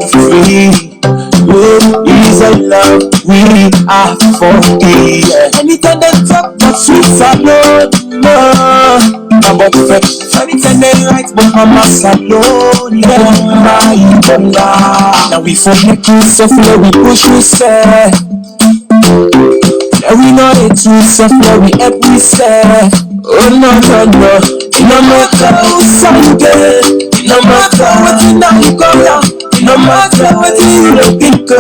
free. Love is a love we are for thee. Anytime they talk about sweet Salo, no. About fresh, anytime they write about mama Salo, my Ebola. Now we forget to suffer, we push we say. And we know it too suffer, we help we say. Oh no no no, no matter how sad you get, no matter what you know you go down, no matter what you looking go,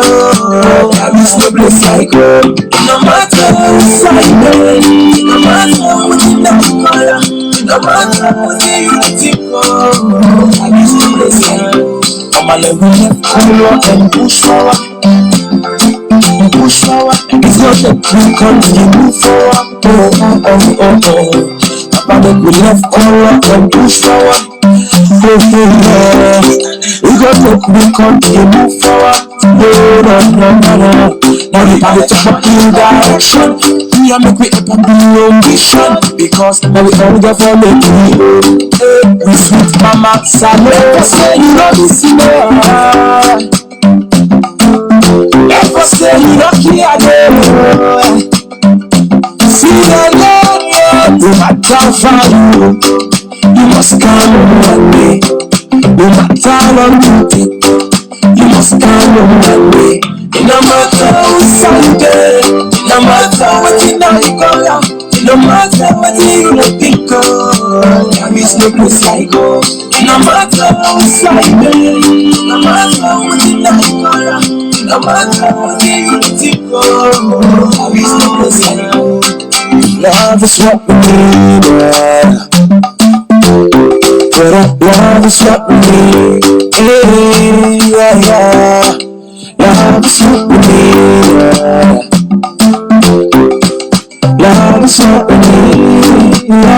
there is no place like home. No matter how sad you get, no matter what you know you go down, no matter what you looking go, there is no place like home. Come on, let me pull up and push forward. Push forward, it's not a quick country, move forward. Oh. Papa, make we left all and push forward. Yeah. We got a quick country, move forward. No. Now we have to put in direction. We are make we up and do ambition. Because now we all get for make we sweet mama Salo. Say you know this more. Never say you don't care. See the Lord, no matter for you, you must come on one day. No matter how long you take, you must come on one day. No matter how sad you get, no matter what you know you go down, no matter what you think of, there is no place like home. No matter how sad you get, no matter what you know you go down. No matter what you think of, there is no place like home. Love is what we need, love is what we need, yeah. Love is what we need, love is what we need, yeah.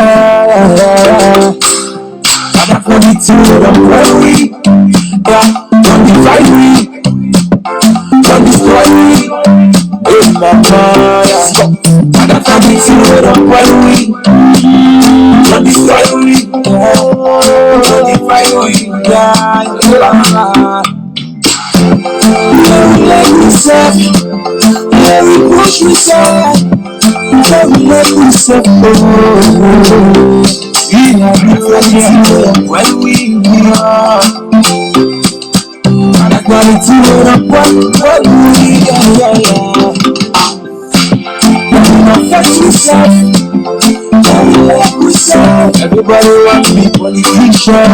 Father, for the two, don't worry, yeah, don't divide me. Don't destroy me, oh mama, I got to be you, don't worry. Don't destroy me, don't destroy me, yeah. Let me say, let me push me say, let me say, oh, we are different when we are. Quality of what we yeah. Everybody want to be politician.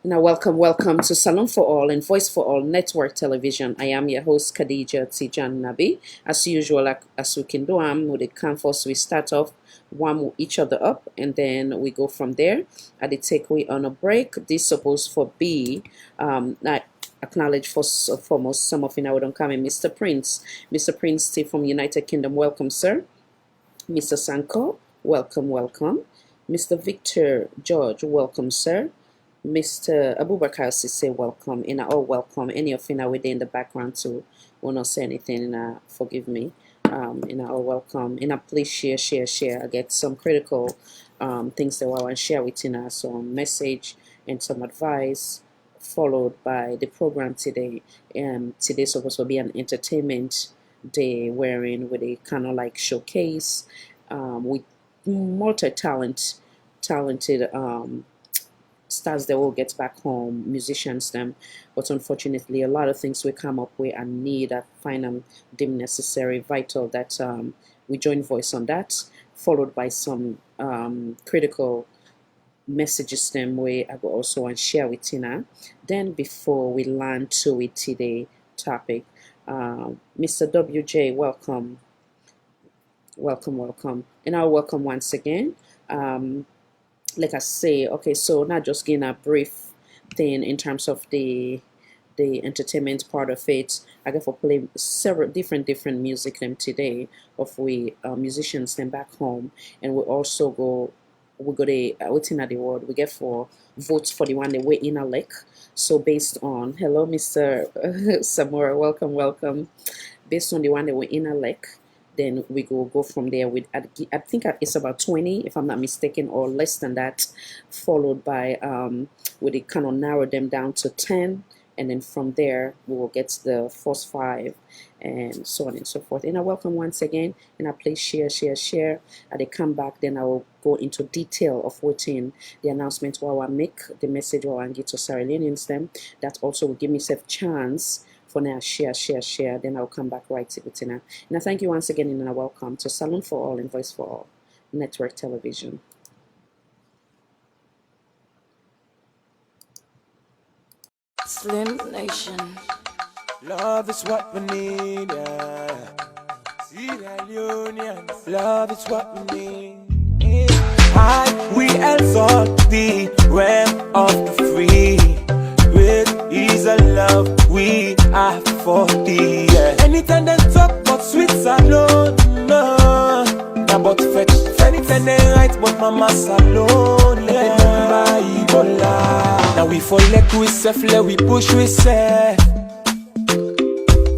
Now, welcome to Salon for All and Voice for All Network Television. I am your host, Khadija Tijan Nabi. As usual, as we can do, with the canvas, we start off, warm each other up, and then we go from there. At the takeaway on a break, this supposed for be, I acknowledge foremost some of you now don't come in, Mr. Prince Steve from United Kingdom. Welcome, sir. Mr. Sanko, welcome. Mr. Victor George, welcome, sir. Mr. Abubakar say welcome, and all welcome. Any of you now within the background to will not say anything, forgive me. All welcome. Please share. I get some critical things that I want to share with you, some message and some advice, followed by the program today. Today's supposed to be an entertainment day, wherein with a kind of like showcase with talented stars that will get back home, musicians them, but unfortunately a lot of things we come up with and need, I find them deemed necessary, vital that we join voice on that, followed by some critical messages them way I go also want to share with Tina. Then before we learn to it today topic, Mr. WJ, welcome, and I'll welcome once again. Like I say, okay, so not just getting a brief thing in terms of the entertainment part of it. I get for play several different music them today of we musicians them back home, and we also go the within the world we get for votes for the one they way in a lick. So based on hello Mr. Samora, welcome. based on the one that we elect, then we go from there with, I think it's about 20, if I'm not mistaken, or less than that, followed by we kind of narrow them down to 10, and then from there we will get the first 5, and so on and so forth. And I welcome once again, and I please share. At the come back, then I will go into detail of within the announcement while I make the message while I get to Sarah Leon's them. That also will give me self chance for now. Share. Then I'll come back right within her. And I thank you once again, and I welcome to Salon for All and Voice for All Network Television. Slim Nation. Love is what we need, yeah. Sierra Leoneans. Love is what we need. We exalt the realm of the free. Great is the love we have for thee, yeah. Anytime they talk about sweet Salo, no. About anything they write but mama Salo, yeah. Now we fall like we self, let we push we self.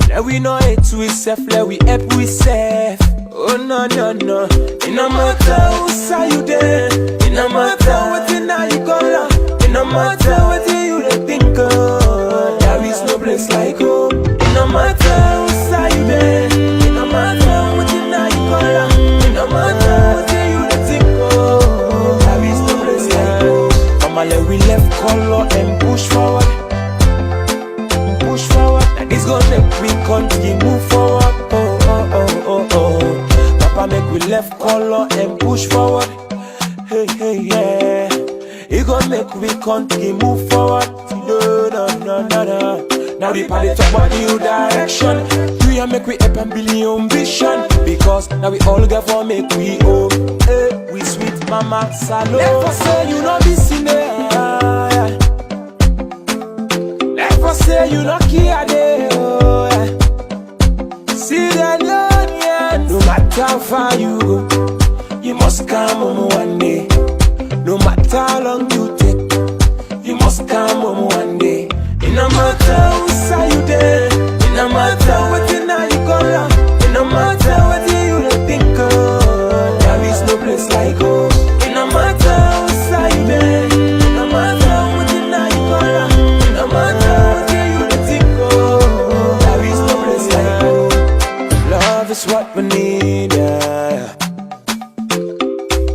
Let we know it we self, let we help we self. Oh no. It no matter who say you there. It no matter what you know you call. It no matter what you think of. There is no place like home. It no matter who say you there. It no matter what you know you call. It no matter what you think of. There is no place like home. Mama, let we left color and push forward. Now this gonna make we continue move forward. Papa make we left color and push forward. Hey, yeah. It gonna make we continue move forward. No. Now the party talk about new direction. You and make we up and build your ambition. Because now we all got for make we home. Hey, we sweet mama Salo. Never say you not be seen there. Never say you not care there. See that love, no matter how far you go, you must come home one day. No matter how long you take, you must come home one day. It no matter who say you there. It no matter what you know you call. It no matter what you think of. There is no place like home. It no matter who say you there. It no matter what you know you call. It no matter what you think of. There is no place like home. Love is what we need, yeah.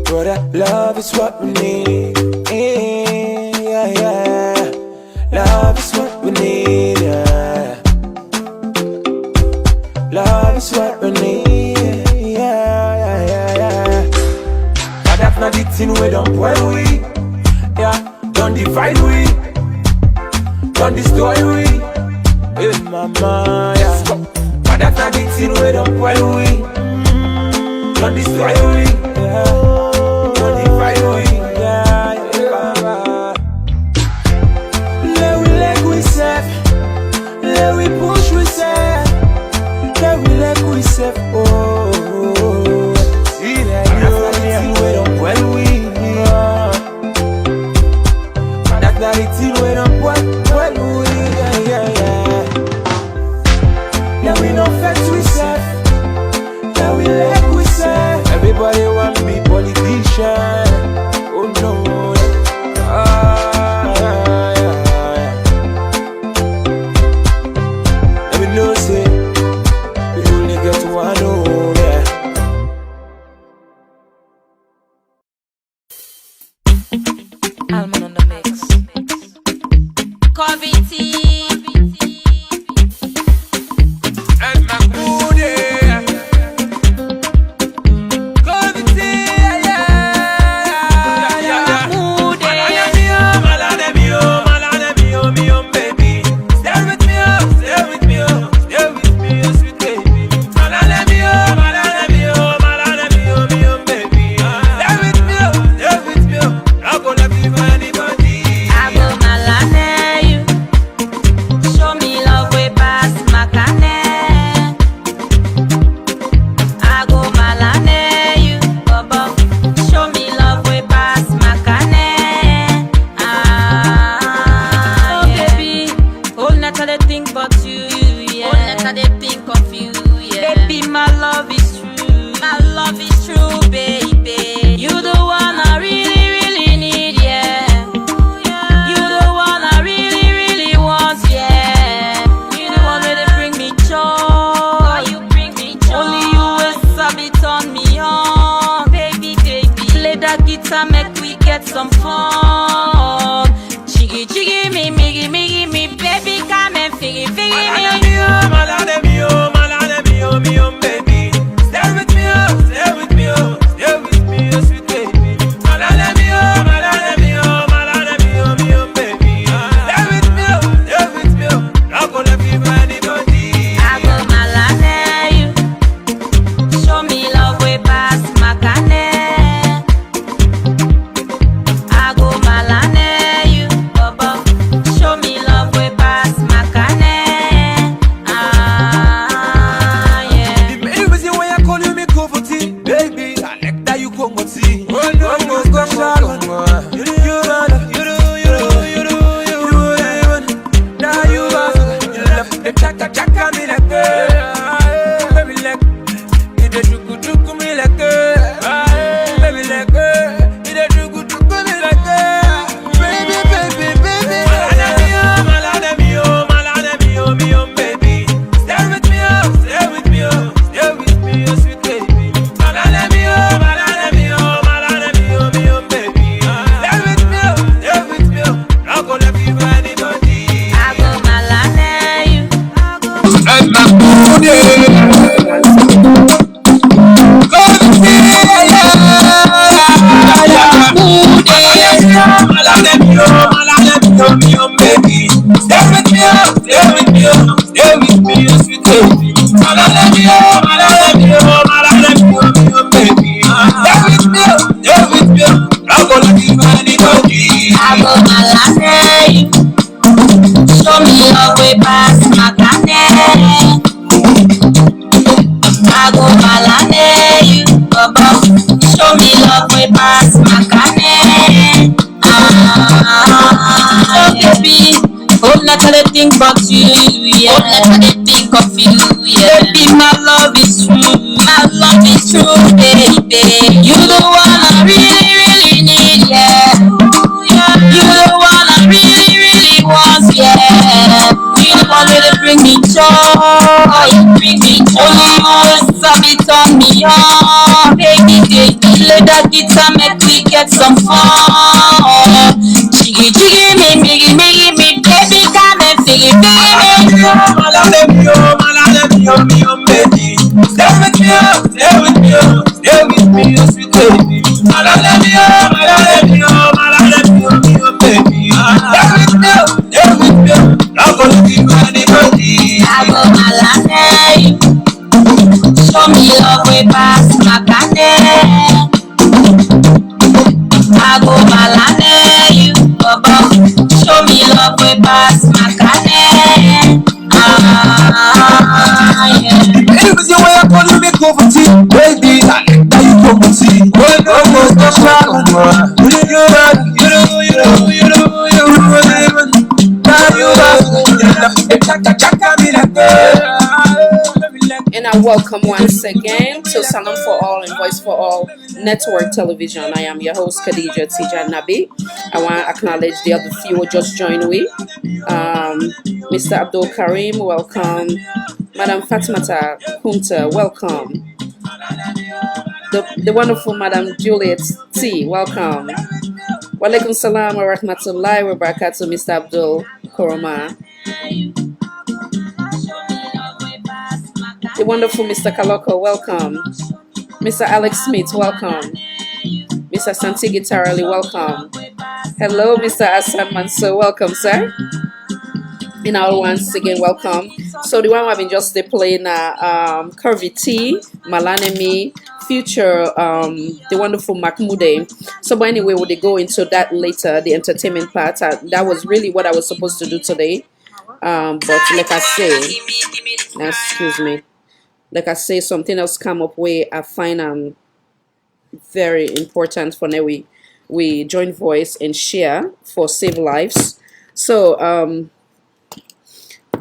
Brother, love is what we need, yeah. Love is what we need, yeah. Love is what we need, yeah. But that's not the thing we don't boil we, yeah. Don't divide we, don't destroy we, hey mama, yeah. But that's not the thing we don't boil we, don't destroy we, yeah. Don't divide we, yeah. Let we push we self. Let we let we self. Oh, see that you we don't well we. That's not the thing we don't well we. Yeah. Let we not fetch we self. Let we let we self. Everybody want to be politician. Oh no. No say, we only get one home, yeah. Alman on the mix. Covity. And my good, yeah. chaka me like baby like you the chuku me like baby like you the chuku me like baby malade me oh baby stay with me oh sweet baby malade me oh baby stay with me oh not gonna leave you for anybody. I go malade you. And my mood, baby. Stay with me, sweet baby. Baby. Stay with me, I'm gonna give anybody. I go malade you. Show me love way past my cane. I go malade you, Baba. Show me love way past my cane. Oh baby, hope not I think about you, yeah. Hope not I think of you, yeah. Baby, my love is true. My love is true, baby. You the one I really need, yeah. You the one I really want, yeah. You the one that bring me joy, Only you sabi turn me on, baby. Play that guitar, make we get some fun. Jiggy me, baby, come and figgy me. Malade me oh baby. Stay with me oh sweet baby. Malade me oh baby. Stay with me oh, not gonna give anybody. I go malade you. Show me love way past my cane. I go malade you, Baba. Show me love way past my cane. Yeah. It was your way I call you make over tea, baby. Now you come and see. When no one's not shy, And I welcome once again to Salon for All and Voice for All Network Television. I am your host, Khadija Tijan Nabi. I want to acknowledge the other few who just joined me. Mr. Abdul Karim, welcome. Madam Fatimata Kunta, welcome. The wonderful Madam Juliet T, welcome. Walaikum salam wa rahmatullahi wa barakatuh, Mr. Abdul Koroma. The wonderful Mr. Kaloko, welcome. Mr. Alex Smith, welcome. Mr. Santigi Tarali, welcome. Hello, Mr. Asan Manso, welcome, sir. And all once again, welcome. So the one I've been just playing Curvy T, Malanemi, Future, the wonderful Mahmoude. So but anyway, we'll go into that later, the entertainment part. That was really what I was supposed to do today. But like I say, excuse me. Like I say, something else come up where I find very important for now. We join voice and share for save lives. So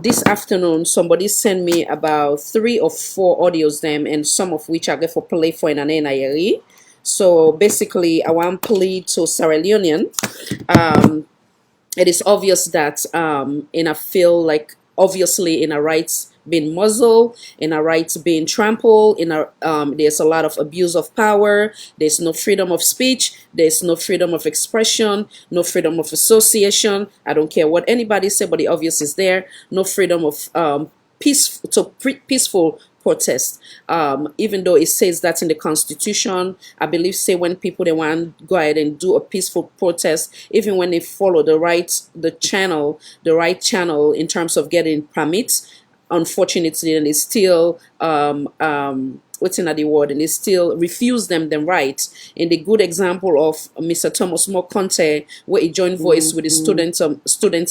this afternoon, somebody sent me about 3 or 4 audios them, and some of which I get for play for in an NIRE. So basically, I want to plead to Sierra Leonean. It is obvious that in a feel like obviously in our rights being muzzled, in our rights being trampled, in our there's a lot of abuse of power. There's no freedom of speech. There's no freedom of expression. No freedom of association. I don't care what anybody say, but the obvious is there. No freedom of peaceful protest. Even though it says that in the Constitution, I believe say when people they want to go ahead and do a peaceful protest, even when they follow the right channel in terms of getting permits. Unfortunately, and they still what's in the word, and they still refuse them rights. In the good example of Mr. Thomas Mokonte, where he joined voice with the students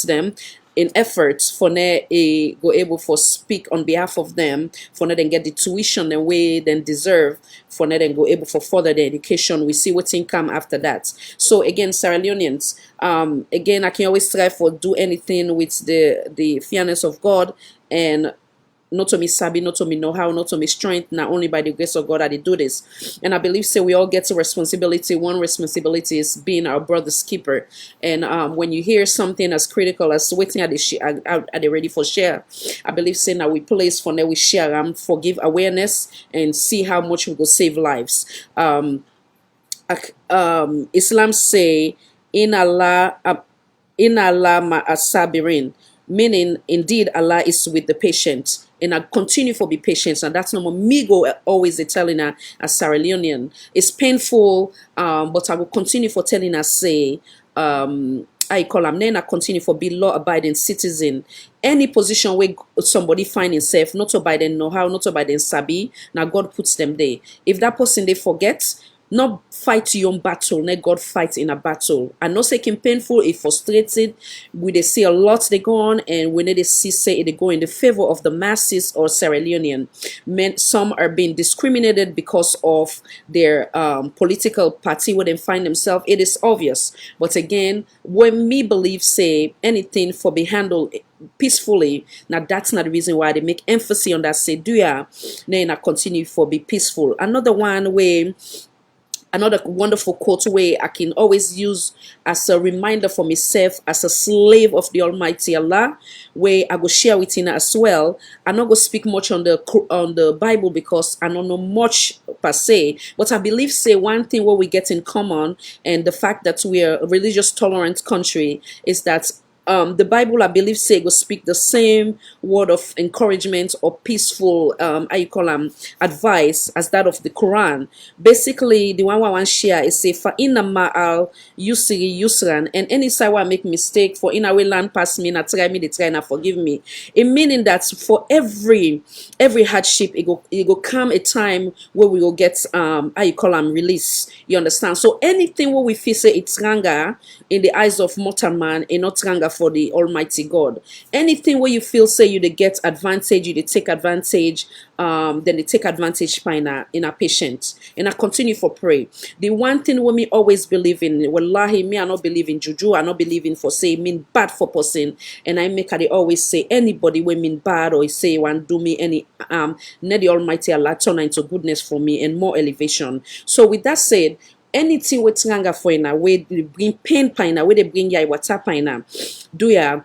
them in efforts for them go able for speak on behalf of them, for them get the tuition the way then deserve, for them go able for further their education. We see what's income after that. So again, Sierra Leoneans, again, I can always strive for do anything with the fairness of God and not to me sabi, not to me know how, not to me strength, not only by the grace of God that they do this. And I believe say we all get a responsibility. One responsibility is being our brother's keeper. And when you hear something as critical as waiting at the ready for share, I believe saying that we place for now we share forgive awareness and see how much we will save lives. Islam say in Allah ma'asabirin, meaning indeed Allah is with the patient. And I continue for be patient, and that's no more me go always telling her as Sierra Leonean. It's painful, but I will continue for telling her say, I call them then I continue for be law abiding citizen. Any position where somebody find himself, not to by them know how, not to by them sabi, now God puts them there. If that person they forget, not fight your own battle, let God fight in a battle. I know say it painful, it frustrated. We they see a lot they go on, and when they see say they go in the favor of the masses or Sierra Leonean. Some are being discriminated because of their political party where they find themselves. It is obvious. But again, when me believe say anything for be handled peacefully, now that's not the reason why they make emphasis on that. Say do ya, then I continue for be peaceful. Another wonderful quote way I can always use as a reminder for myself as a slave of the Almighty Allah, where I go share with you as well. I'm not going to speak much on the Bible because I don't know much per se, but I believe say one thing what we get in common, and the fact that we are a religious tolerant country, is that the Bible, I believe, say will speak the same word of encouragement or peaceful, advice as that of the Quran. Basically, the one I want to share is say, "For inna ma'al yusri yusran," and any side I make mistake, for in a way land pass me, na try me, they try na forgive me. It meaning that for every hardship, it go come a time where we will get release. You understand? So anything what we feel say it's ranga in the eyes of mortal man, and not ranga for the Almighty God. Anything where you feel say you they get advantage, you they take advantage, then they take advantage by in a patient. And I continue for pray. The one thing we me always believe in, wallahi, me I not believe in juju, I not believe in for say mean bad for person. And I make they always say anybody we mean bad or say want do me any let the Almighty Allah turn into goodness for me and more elevation. So with that said, anything with ranga for ina, where they bring pain paina, where they bring ya water paina, do ya.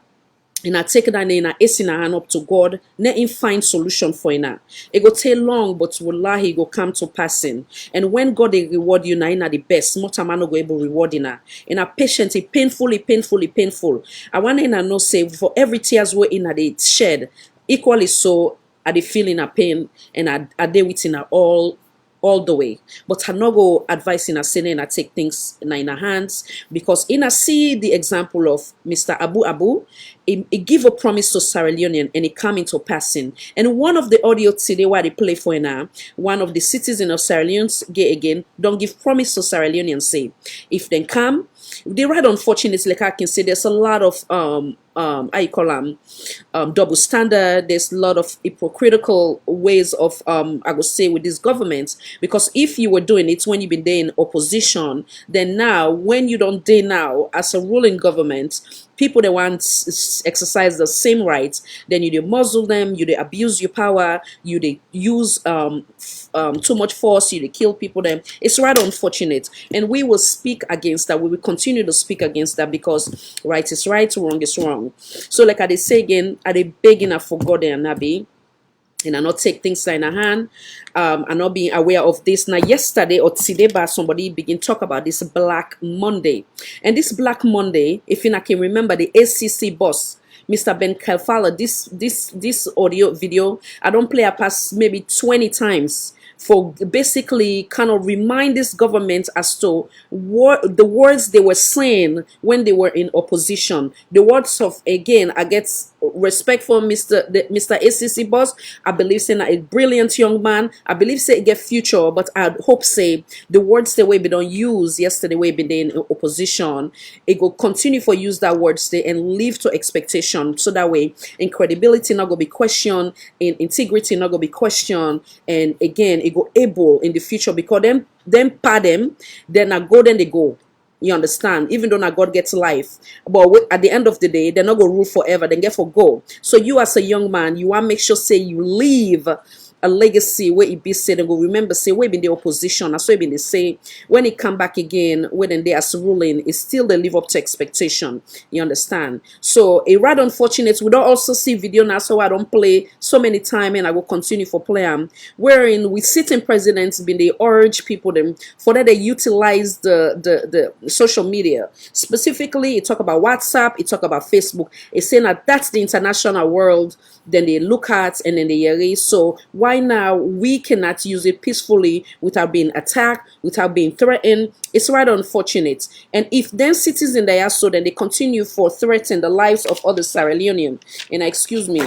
And I take that in a hand up to God, let him find solution for ina. It go take long, but wallahi go come to passing. And when God they reward you, na ina the best. More time I no go able reward ina. In a patient, it painful. I want to know say for every tears we in they shed, equally so are they feeling a pain, and are they within all the way. But I not go advising a saying I take things in her hands, because in a see the example of Mr. Abu, he give a promise to Sierra Leonean and it come into passing. And one of the audio today where they play for now, one of the citizens of Sierra Leone gay again, don't give promise to Sierra Leonean say, if they come, they right unfortunately, like I can say there's a lot of double standard. There's a lot of hypocritical ways of I would say with this government, because if you were doing it when you've been there in opposition, then now when you don't dare now as a ruling government, people that want exercise the same rights, then you they muzzle them, you they abuse your power, you they use too much force, you they kill people. Them it's rather unfortunate, and we will speak against that. We will continue to speak against that, because right is right, wrong is wrong. So like I they say again, are they begging for God and Nabi? And I not take things in a hand. I'm not being aware of this. Now, yesterday or today, somebody begin talk about this Black Monday. And this Black Monday, if you can remember, the ACC boss, Mr. Ben Kalfala, this audio video, I don't play a past maybe 20 times for basically kind of remind this government as to what the words they were saying when they were in opposition. The words of, again, I get respect for Mr. ACC boss. I believe saying a brilliant young man. I believe say get future, but I hope say the words the way we don't use yesterday way been in opposition, it will continue for use that words there and live to expectation, so that way in credibility not gonna be questioned, in integrity not gonna be questioned, and again it go able in the future, because them pardon, then I go, then they go. You understand? Even though not God gets life, but at the end of the day, they're not gonna rule forever. Then get for go. So you as a young man, you want to make sure say you leave a legacy where it be said and go remember say we been the opposition. That's why been they say when it come back again, when they as ruling, it's still they live up to expectation. You understand? So a rather unfortunate. We don't also see video now, so I don't play so many time, and I will continue for play wherein we sitting presidents been they urge people them for that they utilize the social media. Specifically, it talk about WhatsApp, it talk about Facebook. It's saying that that's the international world. Then they look at and then they erase. So why now we cannot use it peacefully without being attacked, without being threatened? It's rather unfortunate. And if then citizens they are so, then they continue for threatening the lives of other Sierra Leoneans. And excuse me,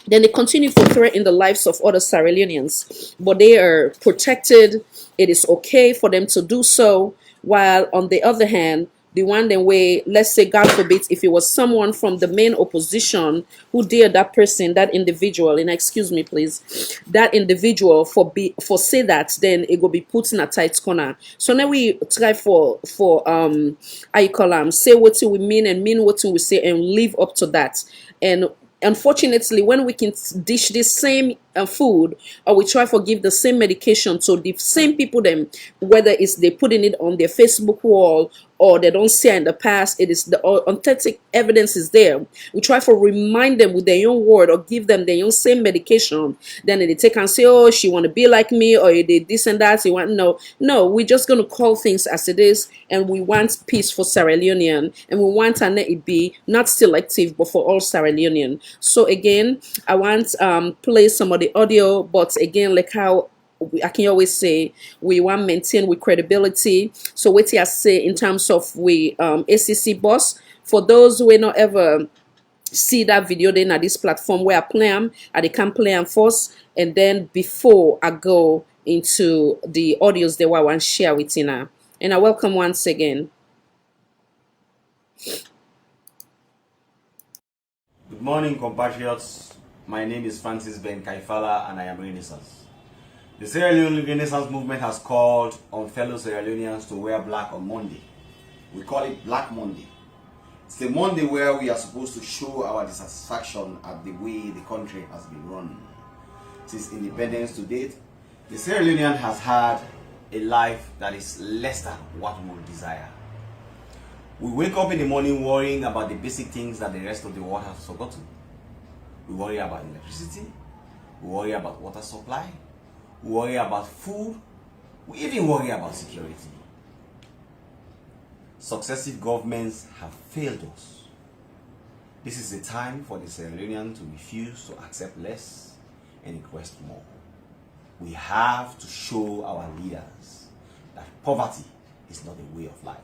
then they continue for threatening the lives of other Sierra Leoneans, but they are protected. It is okay for them to do so. While on the other hand, the one then way, let's say God forbid, if it was someone from the main opposition who dared that person, that individual, and excuse me please, that individual for say that, then it will be put in a tight corner. So now we try for I call say what we mean and mean what we say and live up to that. And unfortunately, when we can dish this same food, or we try to give the same medication to the same people, them whether it's they putting it on their Facebook wall or they don't see it in the past, it is the authentic evidence is there. We try to remind them with their own word or give them their own same medication. Then they take and say, "Oh, she want to be like me," or they this and that. You want no. We're just gonna call things as it is, and we want peace for Sierra Leonean, and we want it be not selective, but for all Sierra Leonean. So again, I want play some of the audio, but again, like how I can always say, we want to maintain with credibility. So what I say in terms of we ACC boss, for those who will not ever see that video then at this platform where I play them, they can play them first, and then before I go into the audios that I want to share with you now. And I welcome once again. Good morning, compatriots. My name is Francis Ben Kaifala, and I am Renaissance. The Sierra Leone Renaissance movement has called on fellow Sierra Leoneans to wear black on Monday. We call it Black Monday. It's the Monday where we are supposed to show our dissatisfaction at the way the country has been run. Since independence to date, the Sierra Leonean has had a life that is less than what we would desire. We wake up in the morning worrying about the basic things that the rest of the world has forgotten. We worry about electricity, we worry about water supply, we worry about food, we even worry about security. Successive governments have failed us. This is the time for the Sierra Leonean to refuse to accept less and request more. We have to show our leaders that poverty is not a way of life.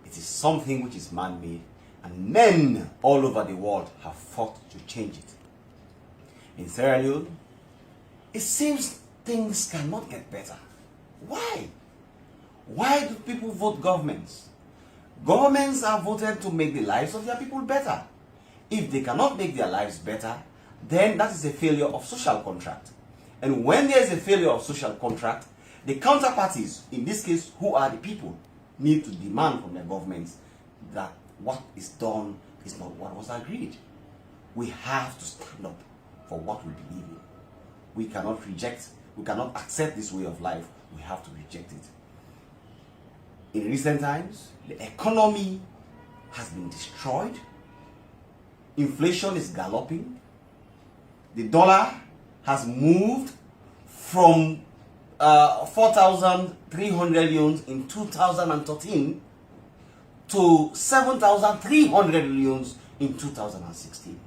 It is something which is man-made, and men all over the world have fought to change it. In Sierra Leone, it seems things cannot get better. Why? Why do people vote governments? Governments are voted to make the lives of their people better. If they cannot make their lives better, then that is a failure of social contract. And when there is a failure of social contract, the counterparties, in this case, who are the people, need to demand from their governments that what is done is not what was agreed. We have to stand up for what we believe in. We cannot reject, we cannot accept this way of life. We have to reject it. In recent times, the economy has been destroyed. Inflation is galloping. The dollar has moved from 4,300 leones in 2013 to 7,300 leones in 2016.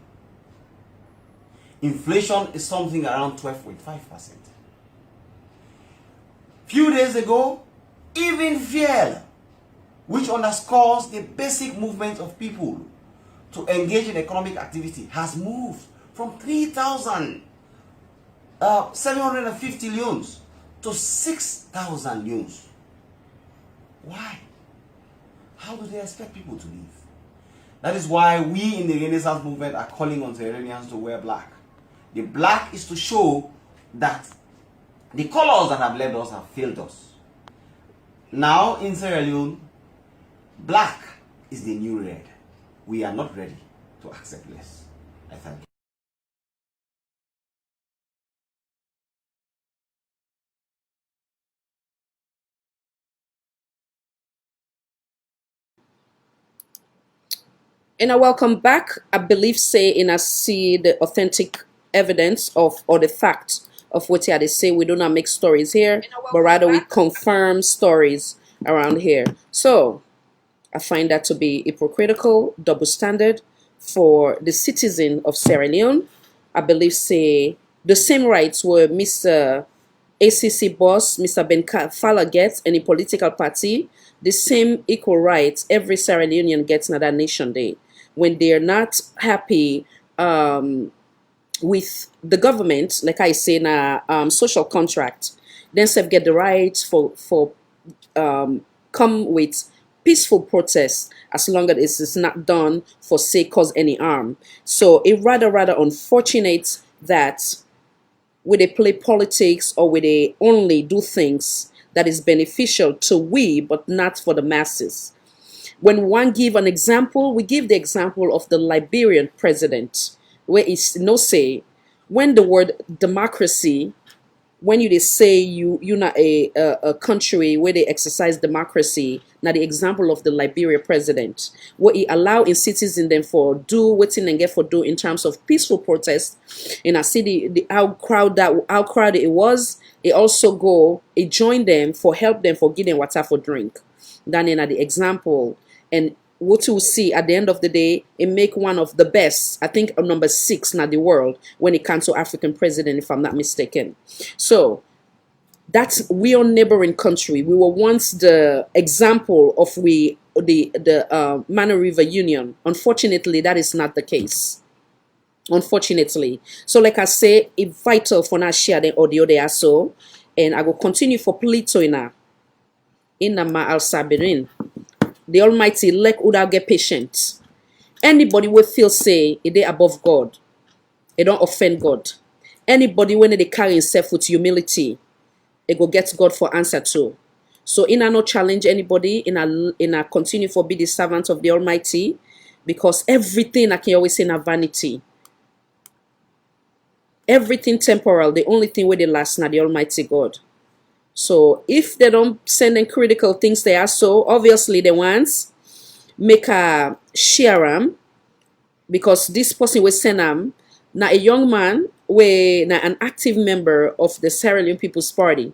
Inflation is something around 12.5%. Few days ago, even fuel, which underscores the basic movement of people to engage in economic activity, has moved from 3,750 leones to 6,000 leones. Why? How do they expect people to live? That is why we in the Renaissance movement are calling on Sierra Leoneans to wear black. The black is to show that the colors that have led us have failed us. Now in Sierra Leone, Black is the new red. We are not ready to accept less. I thank you. And I welcome back. I believe say in I see the authentic evidence of or the fact of what they say. We do not make stories here, but rather we confirm stories around here. So I find that to be hypocritical, double standard for the citizen of Sierra Leone. I believe say the same rights were Mr. ACC boss, Mr. Ben Fala gets, any political party, the same equal rights every Sierra Leonean gets in that nation day. When they're not happy with the government, like I say in a social contract, then they get the rights for come with peaceful protest as long as it's not done for say cause any harm. So it rather unfortunate that where they play politics or where they only do things that is beneficial to we but not for the masses. When one give an example, we give the example of the Liberian president, where it's no say when the word democracy, when you they say you not a country where they exercise democracy. Now the example of the Liberia president, where he allow in citizens them for do what and get for do in terms of peaceful protest. In a city, the how crowded it was. It also go it join them for help them for give them water for drink. Then in the example and what you see at the end of the day, it make one of the best, I think number 6 in the world when it comes to African president, if I'm not mistaken. So that's we are neighboring country. We were once the example of the Mano River Union. Unfortunately, that is not the case. Unfortunately. So like I say, it's vital for now share the audio there so and I will continue for Plito in Ma Al Sabirin. The Almighty let Uda get patient. Anybody will feel say they above God, they don't offend God. Anybody when they carry himself with humility, it go get God for answer too. So in a no challenge anybody, in a continue for be the servant of the Almighty, because everything I can always say in vanity. Everything temporal, the only thing where they last now the Almighty God. So if they don't send in critical things they are so obviously the ones make a share them because this person will send them now a young man where now an active member of the Sierra Leone People's Party.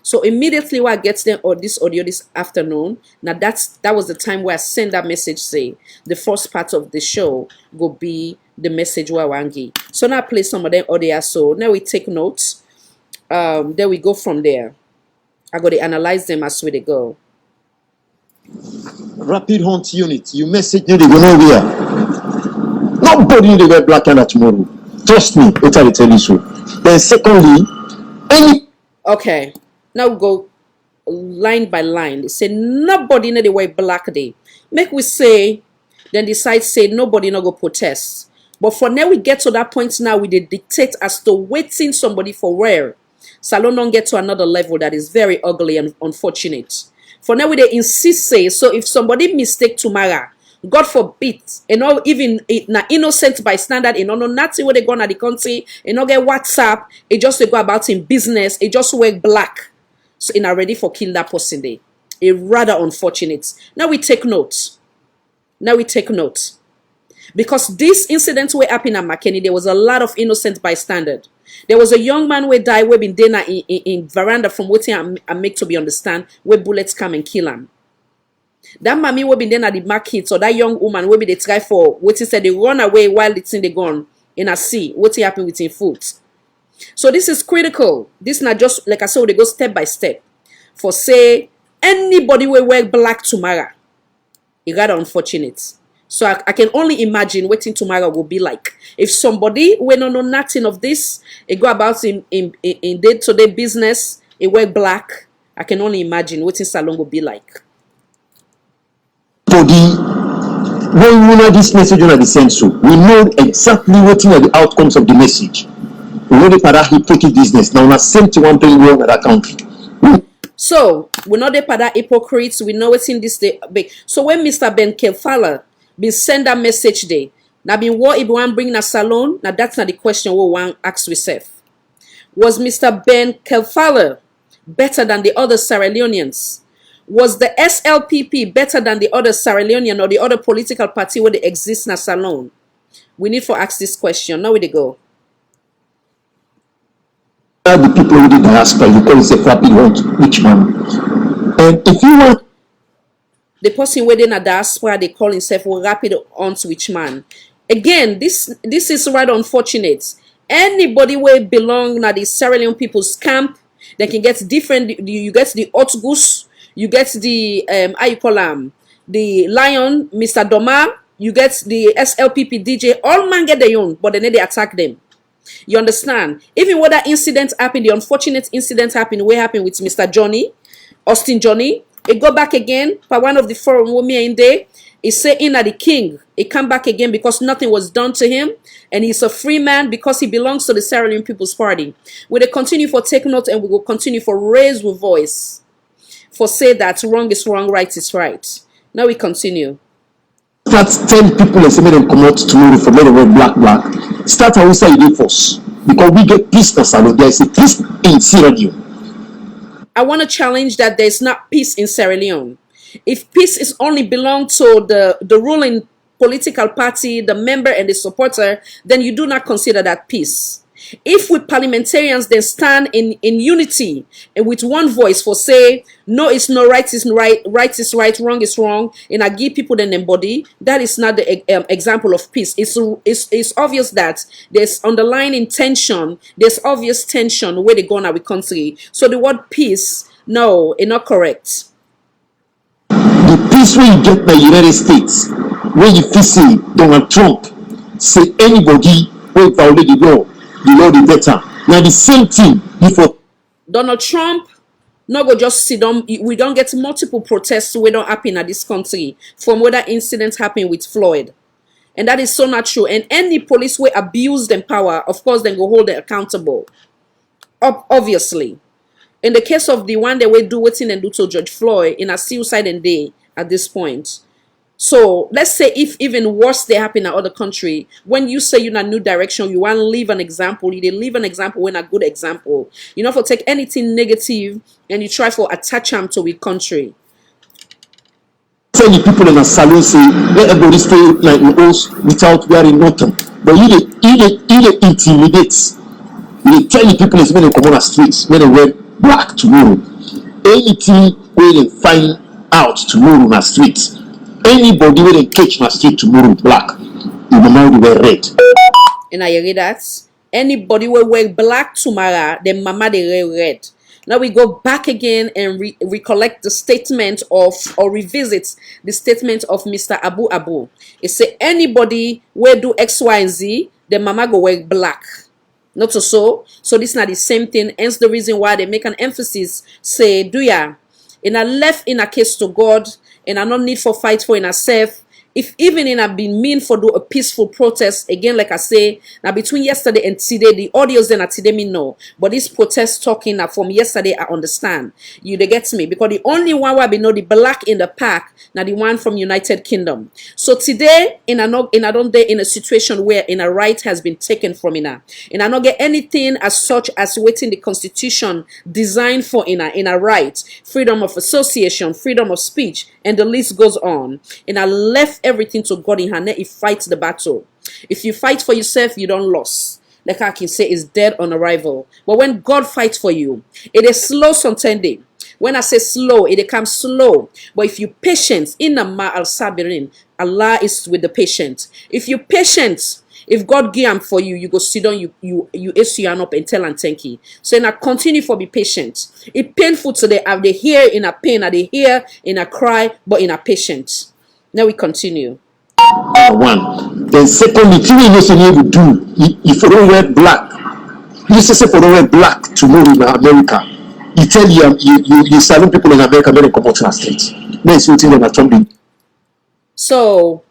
So immediately when I get them or this audio this afternoon, now that was the time where I send that message say the first part of the show will be the message where I wangi. So now I play some of them audio so now we take notes. Then we go from there. I got to analyze them as we they go. Rapid hunt unit, you message me, they go nowhere. Nobody they wear black and tomorrow. Trust me, what I tell you so. Then secondly, any okay, now we go line by line. They say nobody in the way black day. Make we say, then decide say nobody no go protest. But for now we get to that point now we they dictate as to waiting somebody for where. Salo don't get to another level that is very ugly and unfortunate. For now, they insist say so. If somebody mistake tomorrow, God forbid, and all even na innocent bystander, and no nothing where they go na the country, and not get WhatsApp, it just they go about in business, it just wear black, so in are ready for kill that person day. It rather unfortunate. Now we take notes. Now we take notes. Because this incident where happened at McKinney, there was a lot of innocent bystander. There was a young man where died where been there in veranda from waiting I make to be understand where bullets come and kill him. That mommy where been there at the market or that young woman where be they try for waiting said they run away while it's in the gun in a sea. What happen with him foot? So this is critical. This not just like I said, they go step by step. For say anybody will wear black tomorrow. It rather unfortunate. So I can only imagine what tomorrow will be like. If somebody will not know nothing of this, it go about in day-to-day business, it wear black. I can only imagine what Salon will be like. for the when you know this message on the same so we know exactly what are the outcomes of the message. We know the para hypocrite business. Now, na same to one thing wrong at that country. So we know the pada hypocrites. We know it's in this day. So when Mr. Ben Kelfala been send that message day, now been what if one bring na salon? Now that's not the question we want ask yourself. Was Mr. Ben Kelfala better than the other Sierra Leoneans? Was the SLPP better than the other Sierra Leonean or the other political party where they exist in a salon? We need to ask this question. Now where they go? The people who did the diaspora, you call it a rapid rich man. And if you want the person within a diaspora, they call himself a rapid aunt witch man. Again, this is right unfortunate. Anybody where belong na the Sierra Leone people's camp, they can get different. You get the hot goose, you get the how you call the lion, Mr. Doma, you get the SLPP DJ. All man get their own, but then they attack them. You understand? Even when that incident happened, the unfortunate incident happened, what happened with Mr. Johnny, Austin Johnny, it go back again for one of the forum women in there. He say in at the king. He come back again because nothing was done to him. And he's a free man because he belongs to the Sierra Leone People's Party. We will continue for take note and we will continue for raise with voice. For say that wrong is wrong, right is right. Now we continue. start 10 people and say make them come out tomorrow for make them wear black. Start outside the force because we get peace in Salo. There is a peace in Sierra Leone. I want to challenge that there's not peace in Sierra Leone. If peace is only belong to the ruling political party, the member and the supporter, then you do not consider that peace. If we parliamentarians then stand in unity and with one voice for say, no, it's no, right is right, right is right, wrong is wrong, and I give people then embody, that is not the example of peace. It's obvious that there's underlying tension, there's obvious tension where they go in our country. So the word peace, no, it's not correct. The peace when you get the United States, when you feel say Donald Trump say anybody will violate the law the better. Now the same thing before Donald Trump no go just sit down. We don't get multiple protests we don't happen at this country from where that incident happened with Floyd. And that is so not true. And any police will abuse them power, of course, then go hold them accountable. Obviously. In the case of the one that we do waiting and do to George Floyd in a suicide and day at this point. So let's say if even worse they happen in other country, when you say you're in a new direction, you want to leave an example, you leave an example when a good example. You know, for take anything negative and you try for attach them to a country. Tell the people in a salon say let everybody stay like in house without wearing nothing. But you intimidate. You tell the people is when they come on the streets, when they wear black tomorrow. Anything where they find out tomorrow on the streets. Anybody where they catch my street tomorrow black, the mama will wear red. And I read that. Anybody will wear black tomorrow, the mama they wear red. Now we go back again and recollect the statement of, or revisit the statement of Mr. Abu Abu. It say anybody will do X, Y, and Z, the mama go wear black. Not so. So this is not the same thing. Hence the reason why they make an emphasis. Say, do ya? In a left in a case to God, and I no need for fight for in herself. If even in a been mean for do a peaceful protest, again, like I say, now between yesterday and today, the audios then at today me know. But this protest talking from yesterday, I understand. You they get me. Because the only one where we know the black in the pack, now the one from United Kingdom. So today, in a situation where in a right has been taken from Ina. And I not get anything as such as waiting the constitution designed for in a right. Freedom of association, freedom of speech, and the list goes on. And I left everything to God in her hand. He fights the battle. If you fight for yourself, you don't lose. Like I can say, it's dead on arrival. But when God fights for you, it is slow sometimes. When I say slow, it comes slow. But if you patient, inama al sabirin, Allah is with the patient. If you patient, if God give him for you, you go sit down, you ace your hand up and tell and thank you. So now continue for be patient. It's painful today. Have they hear in a pain, are they hear in a cry, but in a patient. Now we continue. One. Then secondly, if you know say you do, if you don't wear black, you say for don't wear black tomorrow in America. You tell you salon people in America when they come out to the streets. Then it's waiting on a Trump. So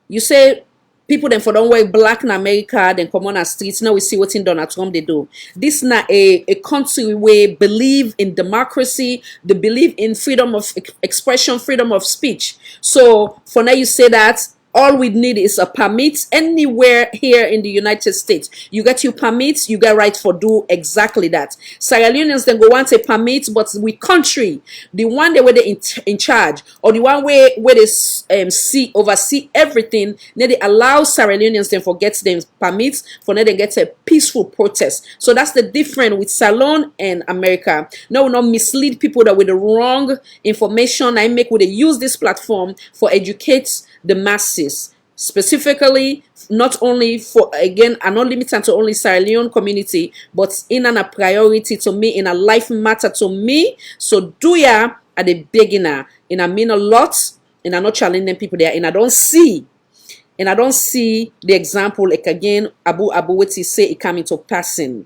you say people then for don't wear black in America, then come on our streets. Now we see what in Donald Trump they do. This not a country where believe in democracy, they believe in freedom of expression, freedom of speech. So for now you say that all we need is a permit anywhere here in the United States. You get your permits, you get right for do exactly that. Sierra Leoneans then go want a permit, but we country, the one that where they in charge, or the one where they oversee everything, then they allow Sierra Leoneans then forget them permits for now they get a peaceful protest. So that's the difference with Salo and America. Now we not mislead people that with the wrong information. I make would they use this platform for educate the masses, specifically not only for, again, and not limited to only Sierra Leone community, but in a priority to me, in a life matter to me. So do ya at the beginner, and I mean a lot, and I'm not challenging people there, and I don't see the example like again Abu Weti say it come into passing.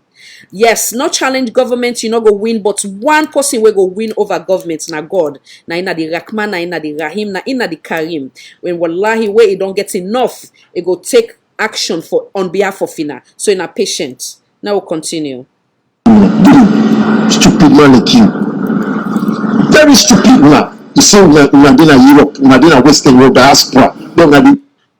Yes, not challenge government, you not go win, but one person will go win over government, na God, na ina the Rahman, na ina the Rahim, na ina the Karim. When wallahi where it don't get enough, it go take action for on behalf of Fina. So in a patient. Now we'll continue. Stupid man like you. Very stupid man. You say we are in Europe, we are in Western Europe, diaspora.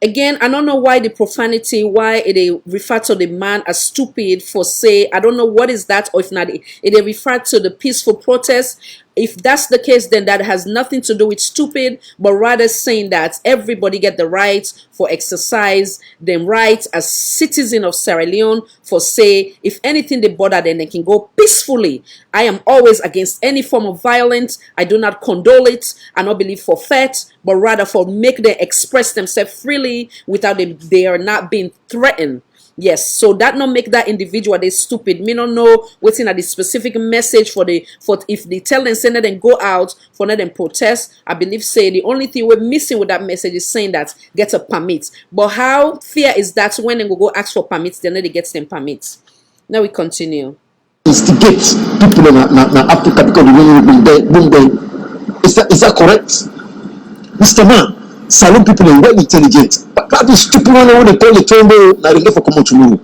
Again, I don't know why the profanity, why they refer to the man as stupid for say, I don't know what is that, or if not, they refer to the peaceful protest. If that's the case, then that has nothing to do with stupid, but rather saying that everybody get the right for exercise, them rights as citizen of Sierra Leone for say, if anything they bother, then they can go peacefully. I am always against any form of violence. I do not condole it. I don't believe for threat, but rather for make them express themselves freely without they are not being threatened. Yes, so that not make that individual they stupid. Me don't know what's in the specific message for if they tell them send them go out for them protest. I believe say the only thing we're missing with that message is saying that get a permit. But how fair is that when they go ask for permits, then they get them permits? Now we continue. Instigate people in Africa because is that correct? Mr. Man, Salo people are well intelligent. But that is stupid one when they call the tombo, now they get for come tomorrow.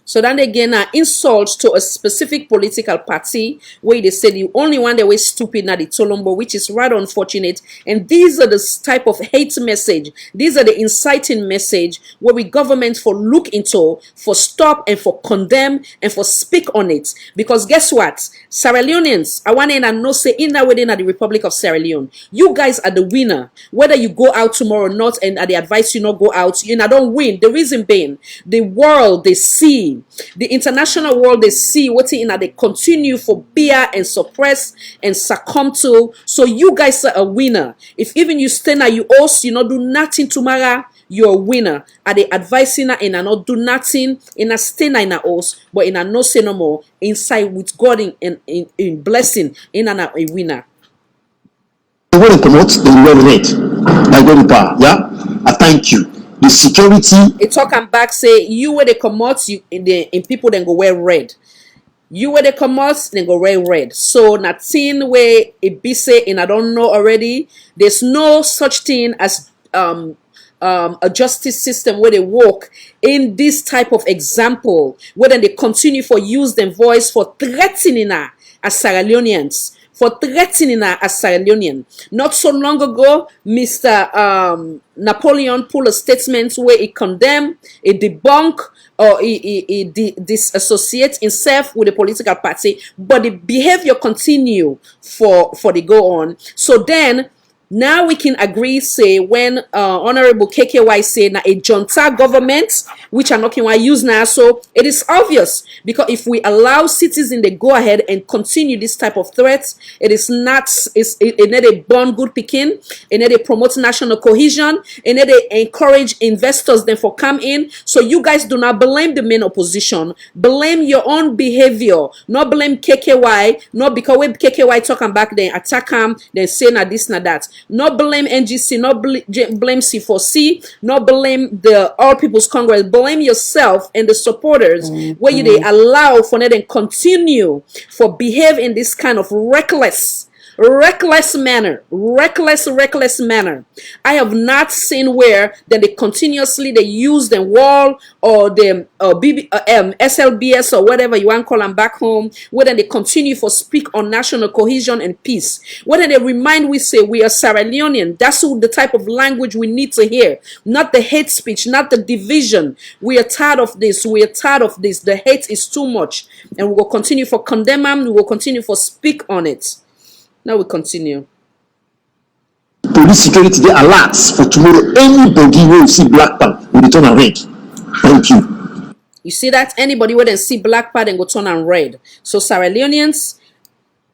So then again, insult to a specific political party where they say the only one that was stupid now the Tolombo, which is rather unfortunate. And these are the type of hate message. These are the inciting message where we government for look into, for stop and for condemn and for speak on it. Because guess what? Sierra Leoneans, I want to know say in that within the Republic of Sierra Leone, you guys are the winner. Whether you go out tomorrow or not, and the advice you not go out, you don't win. The reason being, the world they see. The international world they see what in they continue for beer and suppress and succumb to. So you guys are a winner. If even you stay now you also you not do nothing tomorrow, you're a winner. Are they advising in a not do nothing in a stay in a house, but in a no say no more inside with God in blessing in a winner. The way they come out, they will read. I go to bar, yeah. I thank you. The security. It talk and back say you where they come out, you in people then go wear red. You where they come out, then go wear red. So nothing where it be say and I don't know already. There's no such thing as a justice system where they work in this type of example, where then they continue for use them voice for threatening her as Sierra Leoneans. For threatening her as Sierra Leonean. Not so long ago, Mr. Napoleon pulled a statement where he condemned, he debunk, or he disassociates himself with the political party, but the behavior continue for the go on. So then, now we can agree, say, when Honorable KKY say na a junta government, which I'm not going to use now, so it is obvious, because if we allow citizens to go ahead and continue this type of threats, it is not, it need a born good picking, it need a promote national cohesion, it need a encourage investors then for come in, so you guys do not blame the main opposition, blame your own behavior, not blame KKY, not because when KKY talking back then attack them, then say na this na that. Not blame NGC, not blame C4C, not blame the All People's Congress. Blame yourself and the supporters where you they allow for them and continue for behave in this kind of reckless reckless manner. I have not seen where that they continuously they use the wall or the SLBS or whatever you want to call them back home, whether they continue for speak on national cohesion and peace, whether they remind we say we are Sierra Leonean. That's the type of language we need to hear, not the hate speech, not the division. We are tired of this. The hate is too much, and we will continue for condemn them. We will continue for speak on it. Now we continue. Police security they alerts for tomorrow. Anybody will see black pan will turn and red. Thank you. You see that? Anybody will then see black pad and go turn and red. So Sierra Leoneans,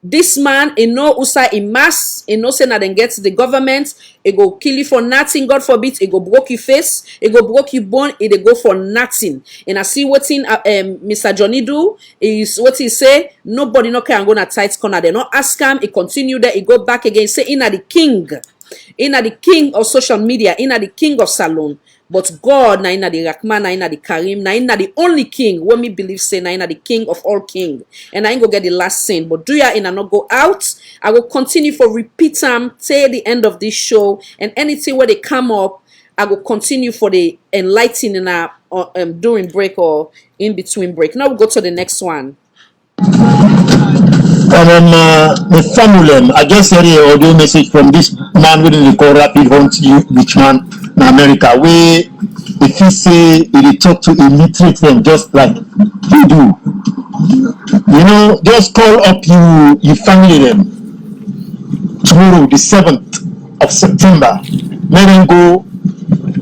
this man, he know usa in mass, he know say na then get the government, he go kill you for nothing, God forbid, he go broke your face, he go broke your bone, he go for nothing. And I see what in Mr. Johnny do, is what he say, nobody no can go na tight corner. They not ask him, he continue there, he go back again, say inna the king of social media, inna the king of salon. But God, na inna the Rahman, na inna the Karim, na inna the only king. What me believe say, na inna the king of all king. And I ain't go get the last sin. But do ya inna not go out? I will continue for repeat them till the end of this show. And anything where they come up, I will continue for the enlightening during break or in between break. Now we'll go to the next one. The family, I just heard an audio message from this man within the call rapid hunt which man in America where if he say he talk to illiterate them just like you do. You know, just call up you family them tomorrow, the 7th of September. Let them go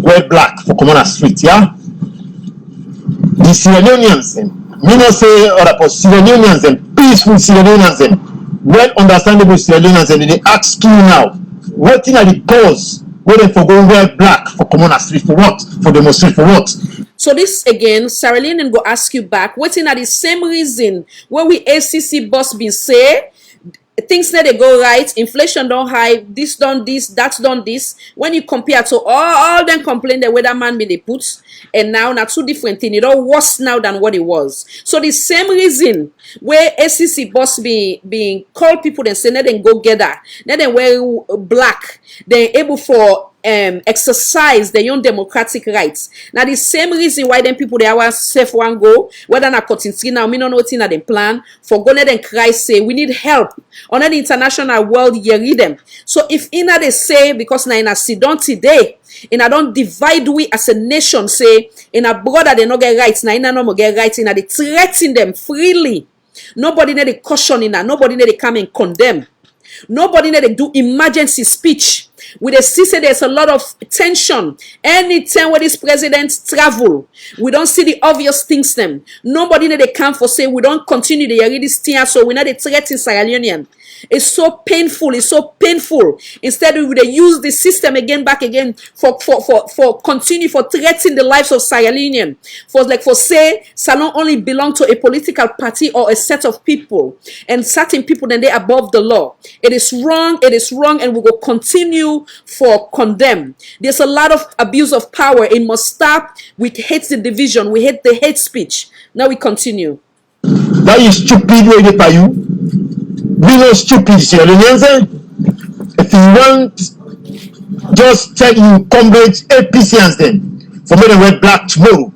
wear black for Commander Street, yeah? The Sierra Leoneans them. Me not say other but Sierra Leoneans them, peaceful Sierra Leoneans them, well understandable Sierra Leoneans them, they ask you now, what thing are the cause where they for go wear black for Commander Street for what? For demonstrate for what? So this again, Sierra Leonean go ask you back, what thing are the same reason where we ACC boss been say, things that they go right, inflation don't high, this done this, that's done this. When you compare to all them complain the way that man been they put, and now two different things. It all worse now than what it was. So the same reason where SCC boss being call people and say let them go get that, let them wear black, they're able for exercise their own democratic rights. Now the same reason why them people they are safe one go, whether na cutting now, me no know thing that they plan for go let them cry say we need help on the international world you read them. So if ina they say because na ina sit down today, and I don't divide we as a nation say in a brother they no get rights, na ina no get rights, ina they threaten them freely. Nobody need they caution in that, nobody need they come and condemn. Nobody need to do emergency speech. We see say there's a lot of tension. Anytime when this president travel, we don't see the obvious things them. Nobody need to come for say we don't continue the read this thing, so we not the threat in Sierra Leonean. It's so painful. It's so painful. Instead, we would use the system again, back again, for continue for threatening the lives of Sierra Leonean. For say, Salon only belong to a political party or a set of people, and certain people then they above the law. It is wrong, and we will continue for condemn. There's a lot of abuse of power. It must stop. We hate the division. We hate the hate speech. Now we continue. That is stupid way they pay you. We know stupid Sierra Leoneans. If you want, just tell you comrades APCans then for me to wear black tomorrow.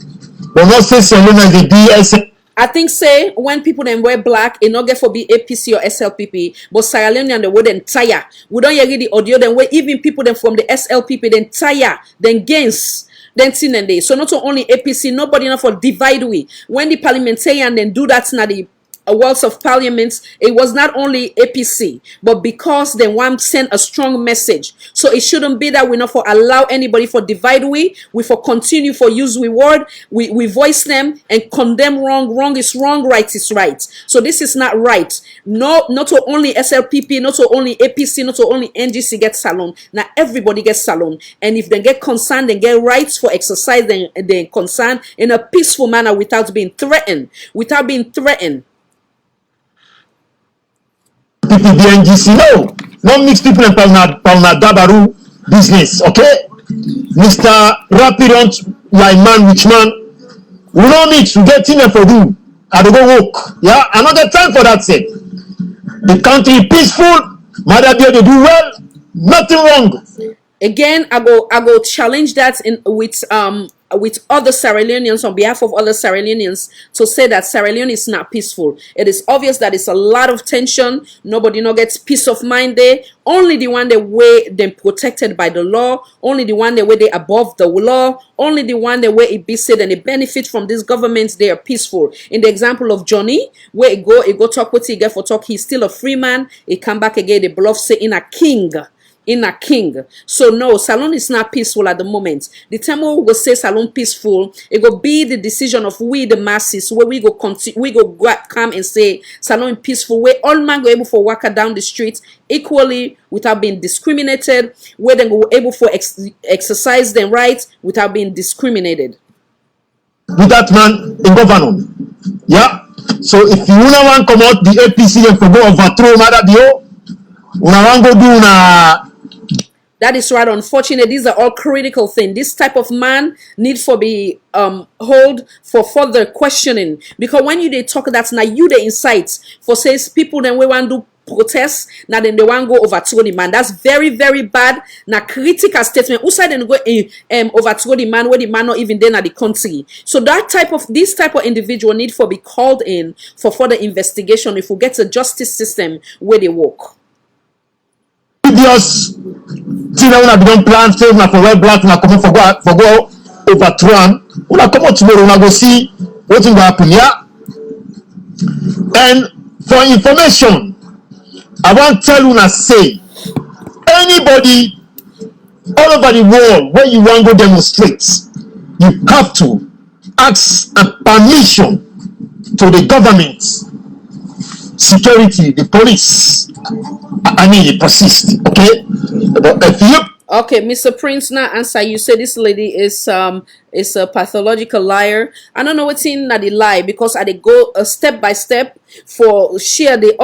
But not say Sierra Leoneans they be I think say when people then wear black, it not get for be APC or SLPP, but Sierra Leonean they wouldn't tire. We don't hear the audio then where even people then from the SLPP then tire, then gains. Then sin and day. So not only APC, nobody enough for divide we. When the parliamentarian then do that na the worlds of parliaments, it was not only APC, but because they want send a strong message. So it shouldn't be that we not for allow anybody for divide we for continue for use we word, we voice them and condemn wrong. Wrong is wrong, right is right. So this is not right. No, not only SLPP, not only APC, not only NGC get salon. Now everybody gets salon. And if they get concerned, they get rights for exercise, then they concern in a peaceful manner without being threatened. people the NGC. No, not mix people in Palna Dabaru business, okay? Mr. Rapid like man, which man, we don't mix, we get in there for do. I don't go work. Yeah, another time for that sake. The country peaceful, Mother Bio, they do well, nothing wrong. Again, I go challenge that with other Sierra Leoneans, on behalf of other Sierra Leoneans, to say that Sierra Leone is not peaceful. It is obvious that it's a lot of tension. Nobody no gets peace of mind there. Only the one that way they protected by the law. Only the one that way they above the law. Only the one that way it be said and they benefit from this government, they are peaceful. In the example of Johnny, where he go talk what he get for talk, he's still a free man. He come back again, the bluff say in a king. So no, Salon is not peaceful at the moment. The time we go say Salon peaceful, it go be the decision of we the masses, where we go come and say Salon peaceful, where all man go able for walk down the street equally without being discriminated, where they go able for exercise their rights without being discriminated. With that man in governor. Yeah. So if you want to come out the APC and go overthrow Mother Bio, want to go do that is right. Unfortunate. These are all critical things. This type of man need for be hold for further questioning, because when you they talk, that's now you the insights for says people then we want to protest now then they want to go overthrow the man. That's very very bad. Now critical statement. Who said then go overthrow the man where the man not even there at the country. So this type of individual need for be called in for further investigation if we get a justice system where they work. Previous thing una don't plan say una for wear black una come for go overthrow am. Una come out tomorrow una go see wetin go happen here. And for information, I want tell una say anybody all over the world where you want go demonstrate, you have to ask a permission to the government, security, the police. I mean, it persists, okay? But if you okay, Mr. Prince, now answer. You say this lady is a pathological liar. I don't know what's in the lie, because I they go step by step for share the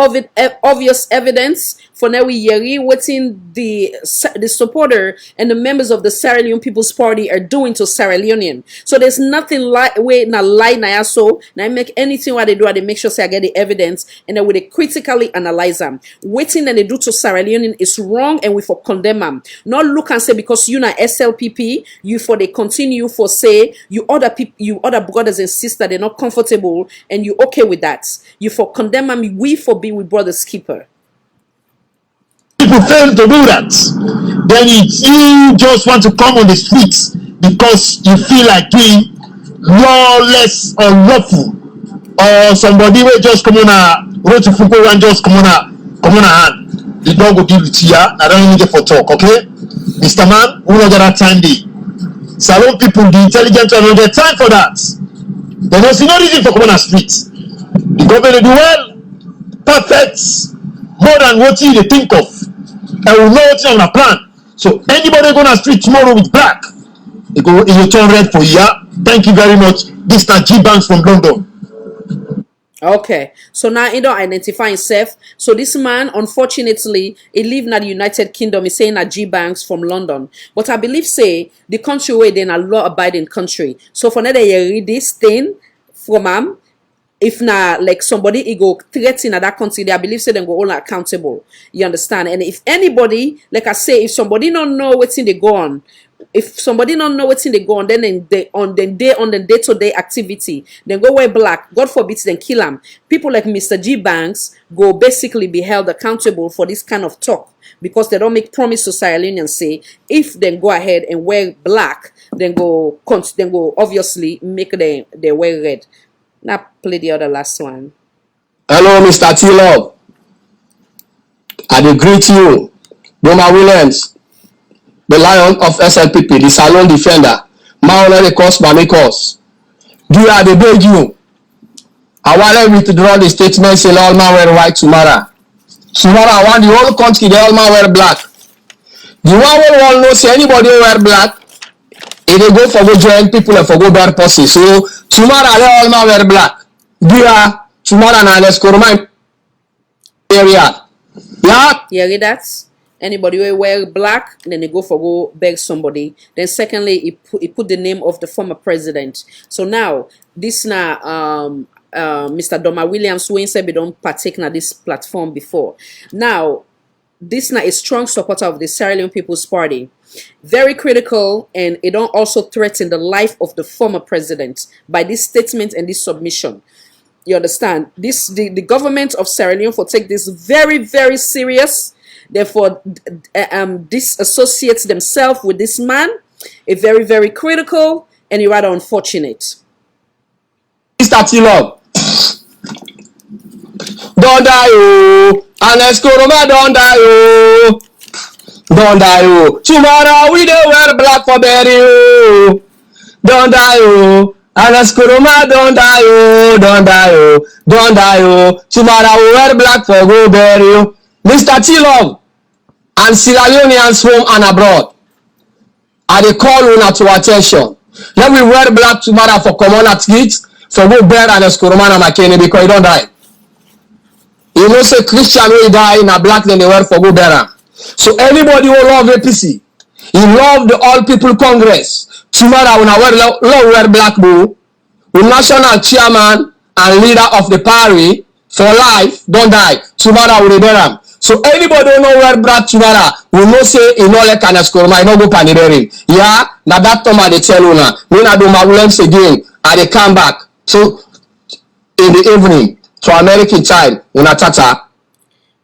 obvious evidence for now we yeri what's in the supporter and the members of the Sierra Leone People's Party are doing to Sierra Leonean. So there's nothing like way na lie na so now make anything what they do, they make sure say I get the evidence and then we they critically analyze them. Waiting that they do to Sierra Leonean is wrong and we for condemn them. Not look and say because you na SLPP you for they continue for say you other people, you other brothers and sisters, they're not comfortable and you okay with that. You for condemn them, we for be with brother's keeper. people fail to do that, then you just want to come on the streets because you feel like doing lawless or lawful, or somebody will just come on a road to Fuku and just come on a hand. The dog will give it to you. I don't need it for talk, okay? Mr. Man, we don't get that time day. Salon people, the intelligent one, don't get time for that. There was no reason for coming on the streets. The government do well, perfect, more than what you think of. I will know what's on a plan. So anybody going on the street tomorrow with black, it will turn red for you. Thank you very much. This is G Banks from London. Okay, so now he don't identify himself. So this man, unfortunately, he live in the United Kingdom. He's saying that G Banks from London, but I believe say the country where they a law-abiding country. So for now they read this thing from him. If not like somebody he go threaten at that country, they I believe say them go all accountable. You understand? And if anybody, like I say, if somebody don't know what's in they go on. If somebody don't know what's in they go on, then they on the day-to-day activity, then go wear black, God forbid, then kill them. People like Mr. G Banks go basically be held accountable for this kind of talk because they don't make promise to Sierra Leoneans say if they go ahead and wear black, then go obviously make them they wear red. Now play the other last one. Hello, Mr. T-Love. I greet you, Doma Williams, the lion of SLPP, the Salon defender. Maulere cause Mamikos. Do you have a beg you? I want to withdraw the statement saying all man wear white tomorrow. Tomorrow I want the whole country, they all man wear black. The one will all know say anybody wear black, if they go for go join people and for go bear pussy. So tomorrow they all man wear black. Do you tomorrow na let's go my area. Yeah? Yeah, that's anybody who wear black, then they go for go beg somebody. Then secondly, he put the name of the former president. So now this now Mr. Doma Williams who said we don't partake in this platform before. Now this now a strong supporter of the Sierra Leone People's Party. Very critical, and it don't also threaten the life of the former president by this statement and this submission. You understand? The government of Sierra Leone for take this very, very serious. Therefore, disassociates themselves with this man. A very, very critical and a rather unfortunate. Mr. Tilop, don't die, oh. And Escoroma don't die, oh. Don't die, oh. Tomorrow we don't wear black for burial. Don't die, oh. And Escoroma don't die, oh. Don't die, oh. Don't die, oh. Tomorrow we wear black for go burial. Mr. Tilop and Sierra Leoneans home and abroad, I dey call una to attention. Let me wear black tomorrow for common athletes for go bury and Escoroma and Makeni because he don't die. You know say Christian wey die na black then they wear for go bury am. So anybody who love APC, he love the All People Congress. Tomorrow una wear black boo. The national chairman and leader of the party for life don't die. Tomorrow we bury am. So anybody who know wear black tomorrow will know say he no like an Escoroma, he no go panidering. Yeah, now that time I dey tell una. When I do my Williams again, I dey come back. So in the evening to American time, una tata.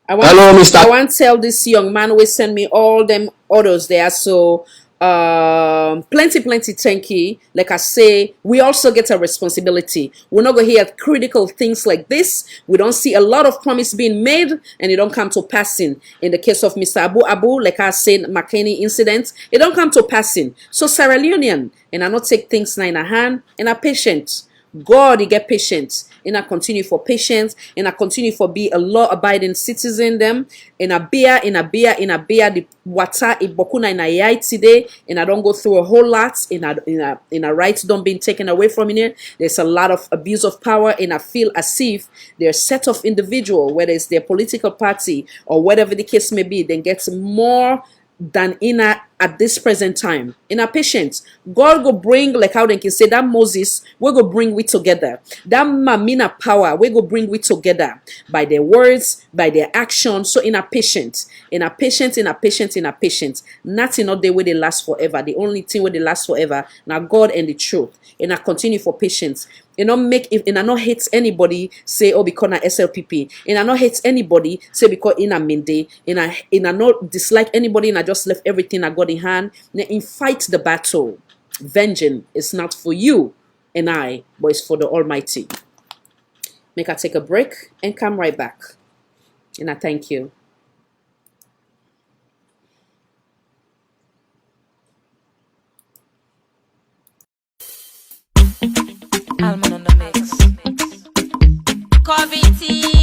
Hello, Mr. I want to tell this young man who send me all them orders there. So plenty thank you. Like I say, we also get a responsibility. We're not going to hear critical things like this. We don't see a lot of promise being made and it don't come to passing. In the case of Mr. Abu, like I said, McKinney incident, it don't come to passing. So Sierra Leonean, and I not take things now in a hand and a patient. God, he get patience. And I continue for patience. And I continue for be a law-abiding citizen them. And I bear the water in Bokuna in a yai today. And I don't go through a whole lot. In a rights don't being taken away from me. There's a lot of abuse of power. And I feel as if there's a set of individual, whether it's their political party or whatever the case may be, then gets more than at this present time. In our patience, God go bring, like how they can say that Moses, we go bring we together. That Mamina power, we go bring we together by their words, by their actions. So in our patience, nothing not the way they last forever. The only thing where they last forever, now God and the truth. And I continue for patience. And I not hate anybody say, oh, because na SLPP. And I not hate anybody say because in a Minde. And I not dislike anybody and I just left everything I got in hand. And fight the battle. Vengeance is not for you and I, but it's for the Almighty. Make I take a break and come right back. And I thank you. Almond on the mix. Covity.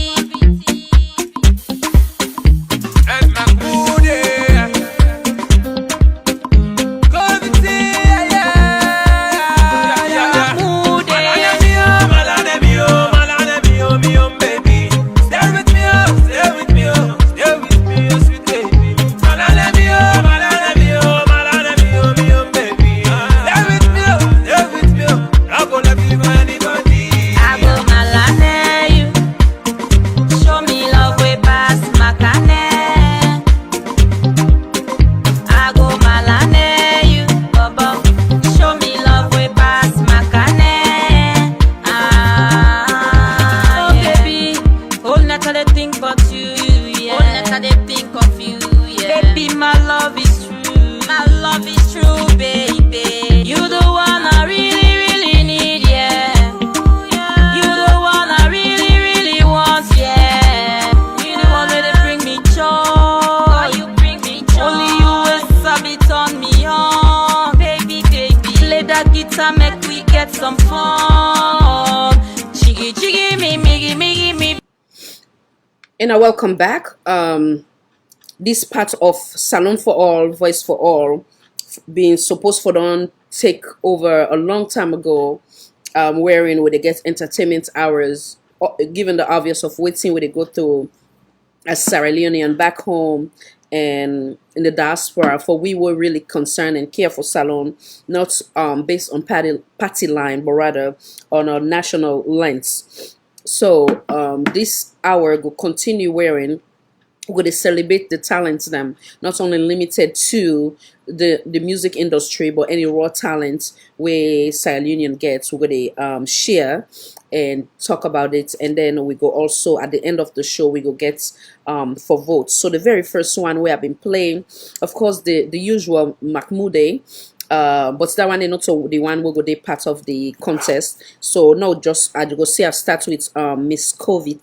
And welcome back. This part of Salon for All, Voice for All, being supposed for them take over a long time ago, wherein where they get entertainment hours, given the obvious of waiting where they go through as Sierra Leonean back home and in the diaspora. For we were really concerned and care for Salon, not based on party line, but rather on a national lens. So this hour will continue wearing we're going to celebrate the talents them, not only limited to the music industry, but any raw talent where Sierra Union gets, we're going to share and talk about it. And then we go also at the end of the show, we go get for votes. So the very first one we have been playing, of course, the usual Mahmoude. But that one is not the one we go be part of the contest. So no, just I go say I start with Miss Covey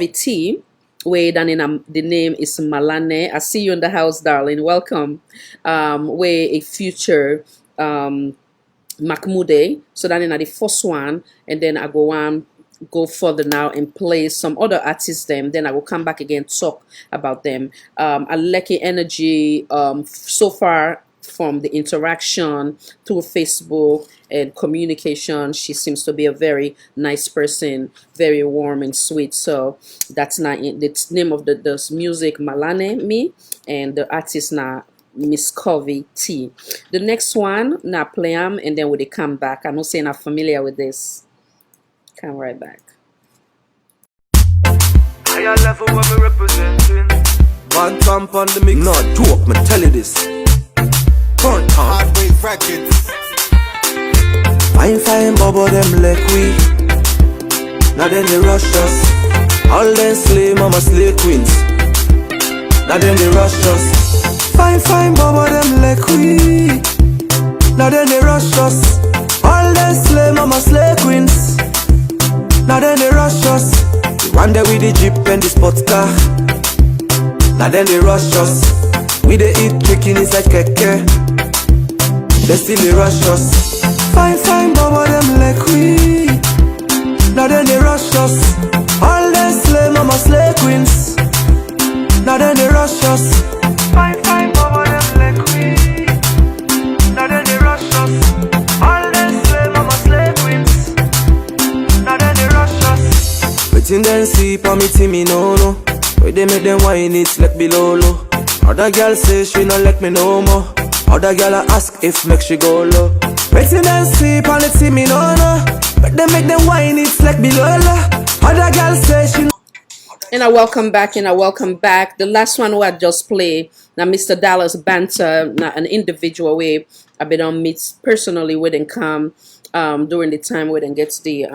T. Where then in the name is Malane. I see you in the house, darling. Welcome. Where a future Mahmoude. So then in the first one, and then I go further now and play some other artists them. Then I will come back again talk about them. I like the energy so far from the interaction through Facebook and communication. She seems to be a very nice person, very warm and sweet. So that's not the name of the music Malane me, and the artist now Miss Covey T. The next one now play and then we come back. I'm not saying I'm familiar with this. Come right back. Higher level when we representing. One thump on the mix. No joke, man, tell you this. Hardway Records. Fine, bubble them like we. Now then they rush us. All them slay, mama slay queens. Now then they rush us. Fine, bubble them like we. Now then they rush us. All them slay, mama slay queens. Now then they rush us. We wander with the jeep and the sports car. Now then they rush us. We they eat chicken inside keke. They still they rush us. Fine, bubble them like we. Now then they rush us. All them slay, mama slay queens. Now then they rush us. Fine, bubble them like we. Now then they rush us. All them slay, mama slay queens. Now then they rush us. Waiting then see for me team me no. Where they make them wine it like below low. Other girl say she not let me no more. Other girl I ask if make she go low. Waiting and see on the team me no. But they make them wine it's like below low. Other girl say she. And I welcome back. The last one who I just played now, Mr. Dallas Banter, now an individual way I've been on meet personally with and come during the time where then gets the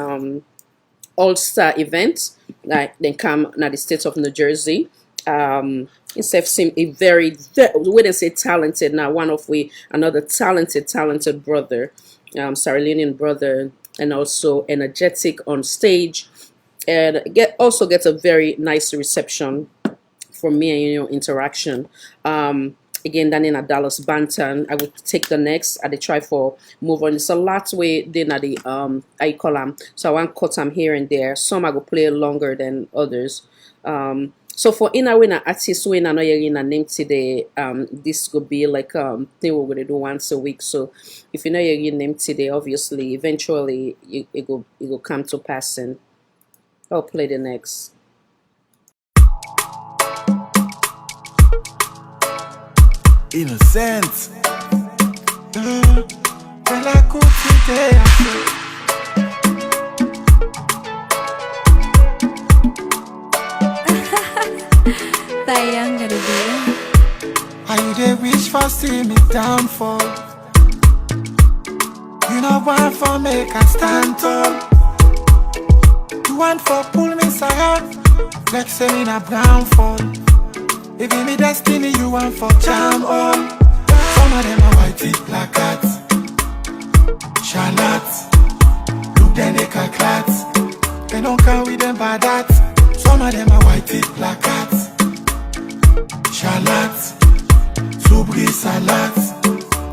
All-Star event, like then come now the state of New Jersey. Himself seemed a very, we wouldn't say talented now, one of another talented brother, Sierra Leonean brother, and also energetic on stage, and also gets a very nice reception from me and interaction. Again, then in a Dallas Bantan, I would take the next. I try for move on. It's a lot way then at the I call them. So I want cut them here and there. Some I go play longer than others. So for inner winner artist when I know you're in a name today, this could be like thing we're gonna do once a week. So if you know you're in name today, obviously eventually it will come to pass, and I'll play the next. Innocent. I they wish for see me downfall. You know want for make I stand tall. You want for pull me side, like say in a brown fall. If in me destiny you want for jam all. Some of them are white teeth black cats, charlottes. Look then they can clats. They don't come with them by that. Some of them are white teeth black cats, charlottes. Subri salads.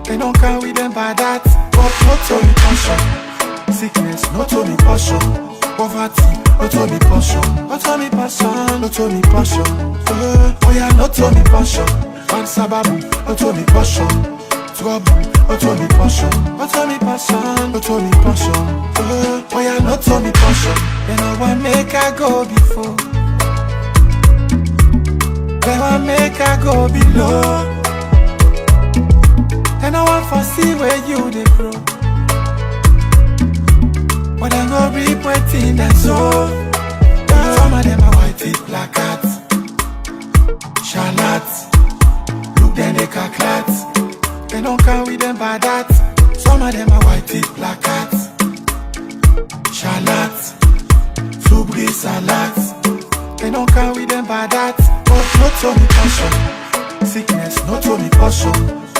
They don't come with them by that. But not to me passion. Sickness, not to me passion. Poverty, not to me passion. Not to me passion, not to me passion. Oh yeah, not to me passion. Fan sababu, not to me passion. Trouble, not to me passion. Not to me passion, not to me passion. Oh yeah, not to me passion. They know what make I go before. They want make I go below. And I want to see where you they grow. But I go reap waiting and so. Some of them are white teeth black cats, bad that. Some of them are white teeth, black cats. Shalat, Subri salat. They don't carry them bad that. But no to me passion. Sickness, no to me passion.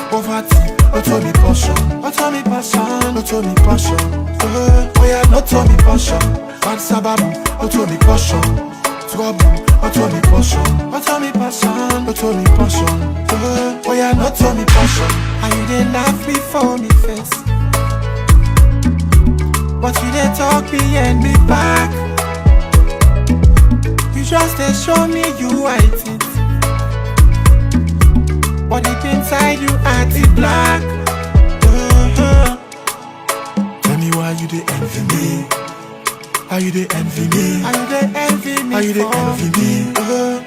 Poverty, no to me passion. No to me passion, no to me passion. Oh yeah, no to me passion. Bad sababu, no to me passion. Trouble, no to me passion. No to me passion, no to me passion. Oh yeah, no to me passion. And you didn't laugh before me face, but you didn't talk behind me back. You just they show me you white it, but deep inside you act it black. Tell me why you dey envy me? Are you dey envy me? Are you dey envy me? Are you dey envy me?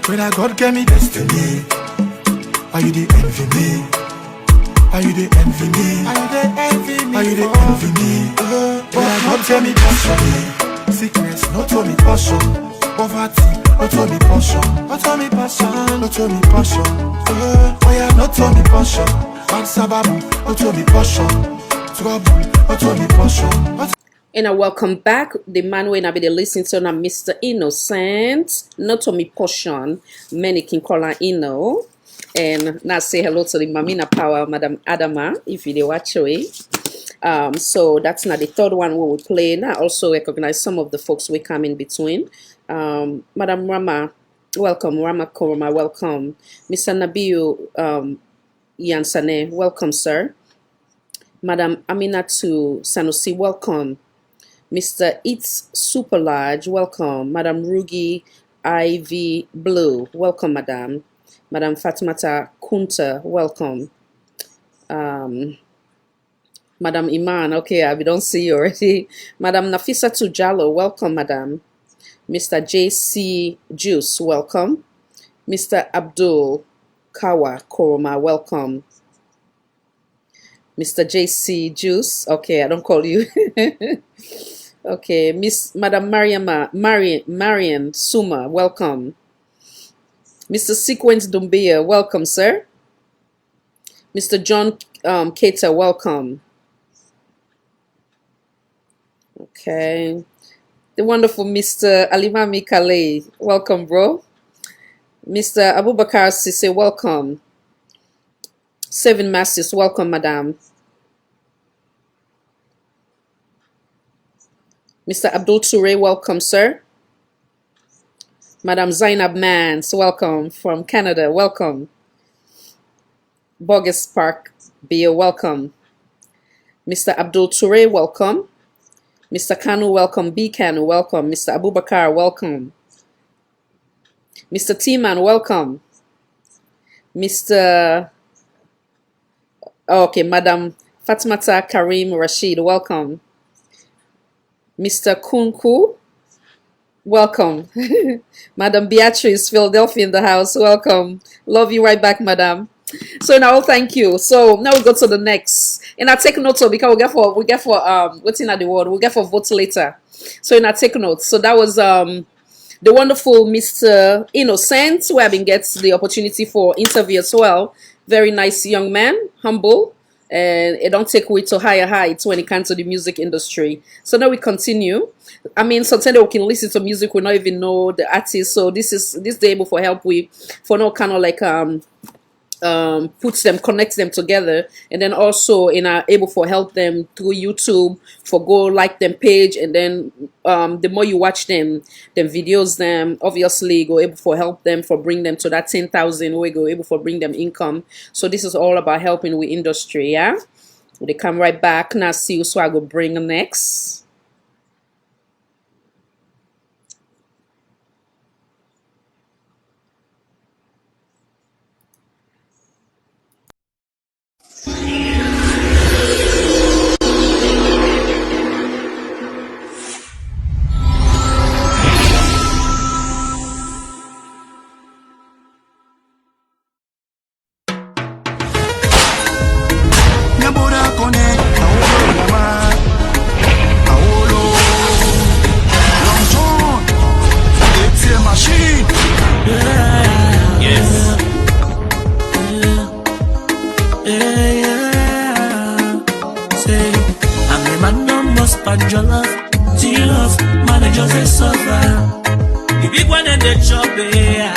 When I God gave me destiny. Are you dey envy me? Are you dey envy me? Are you dey envy me? Are you dey envy me? When I God gave me destiny. Sickness, no to me passion. Poverty, no to me passion. No to me passion, no to me passion. Oh yeah, no to me passion. Bad sababu, no to me passion. Trouble, no to me passion. And I welcome back the man when I be the listen to now, Mr. Innocent, not to me portion. Many can call her Inno. And now say hello to the Mamina Power, Madam Adama, if you dey watch away. So that's not the third one we will play. Now also recognize some of the folks we come in between. Madam Rama, welcome. Rama Koroma, welcome. Mr. Nabiu Yansane, welcome, sir. Madam Aminatu Sanusi, welcome. Mr. It's Super Large, welcome. Madam Rugi Ivy Blue, welcome, Madam. Madam Fatimata Kunta, welcome. Madam Iman, okay, we don't see you already. Madam Nafisa Tujalo, welcome, Madam. Mr. JC Juice, welcome. Mr. Abdul Kawa Koroma, welcome. Mr. JC Juice, okay, I don't call you. Okay, Madam Marian Suma, welcome. Mr. Sequence Dumbia, welcome, sir. Mr. John Keita, welcome. Okay. The wonderful Mr. Alimami Kale, welcome, bro. Mr. Abubakar Sise, welcome. Seven Masters, welcome, madam. Mr. Abdul Toure, welcome, sir. Madam Zainab Mans, welcome from Canada, welcome. Bogus Park Beer, welcome. Mr. Abdul Toure, welcome. Mr. Kanu, welcome. B. Kanu, welcome. Mr. Abubakar, welcome. Mr. T-Man, welcome. Mr. Okay, Madam Fatmata Karim Rashid, welcome. Mr. Kunku, welcome. Madam Beatrice Philadelphia in the house, welcome. Love you right back, madam. So now, thank you. So now we go to the next. And I take notes because we get for what's in the word, we get for votes later. So and I take notes. So that was the wonderful Mr. Innocent, who I've been gets the opportunity for interview as well. Very nice young man, humble, and it don't take way to higher heights when it comes to the music industry. So now we continue. I mean, sometimes we can listen to music, we not even know the artist. So this day able for help with for no kind of like puts them, connects them together, and then also in able for help them through YouTube for go like them page, and then the more you watch them videos them obviously go able for help them for bring them to that 10,000 we go able for bring them income. So this is all about helping with industry. Yeah, they come right back now. See you. So I go bring them next. jollof, tears, managers they suffer. The big one and they chop it.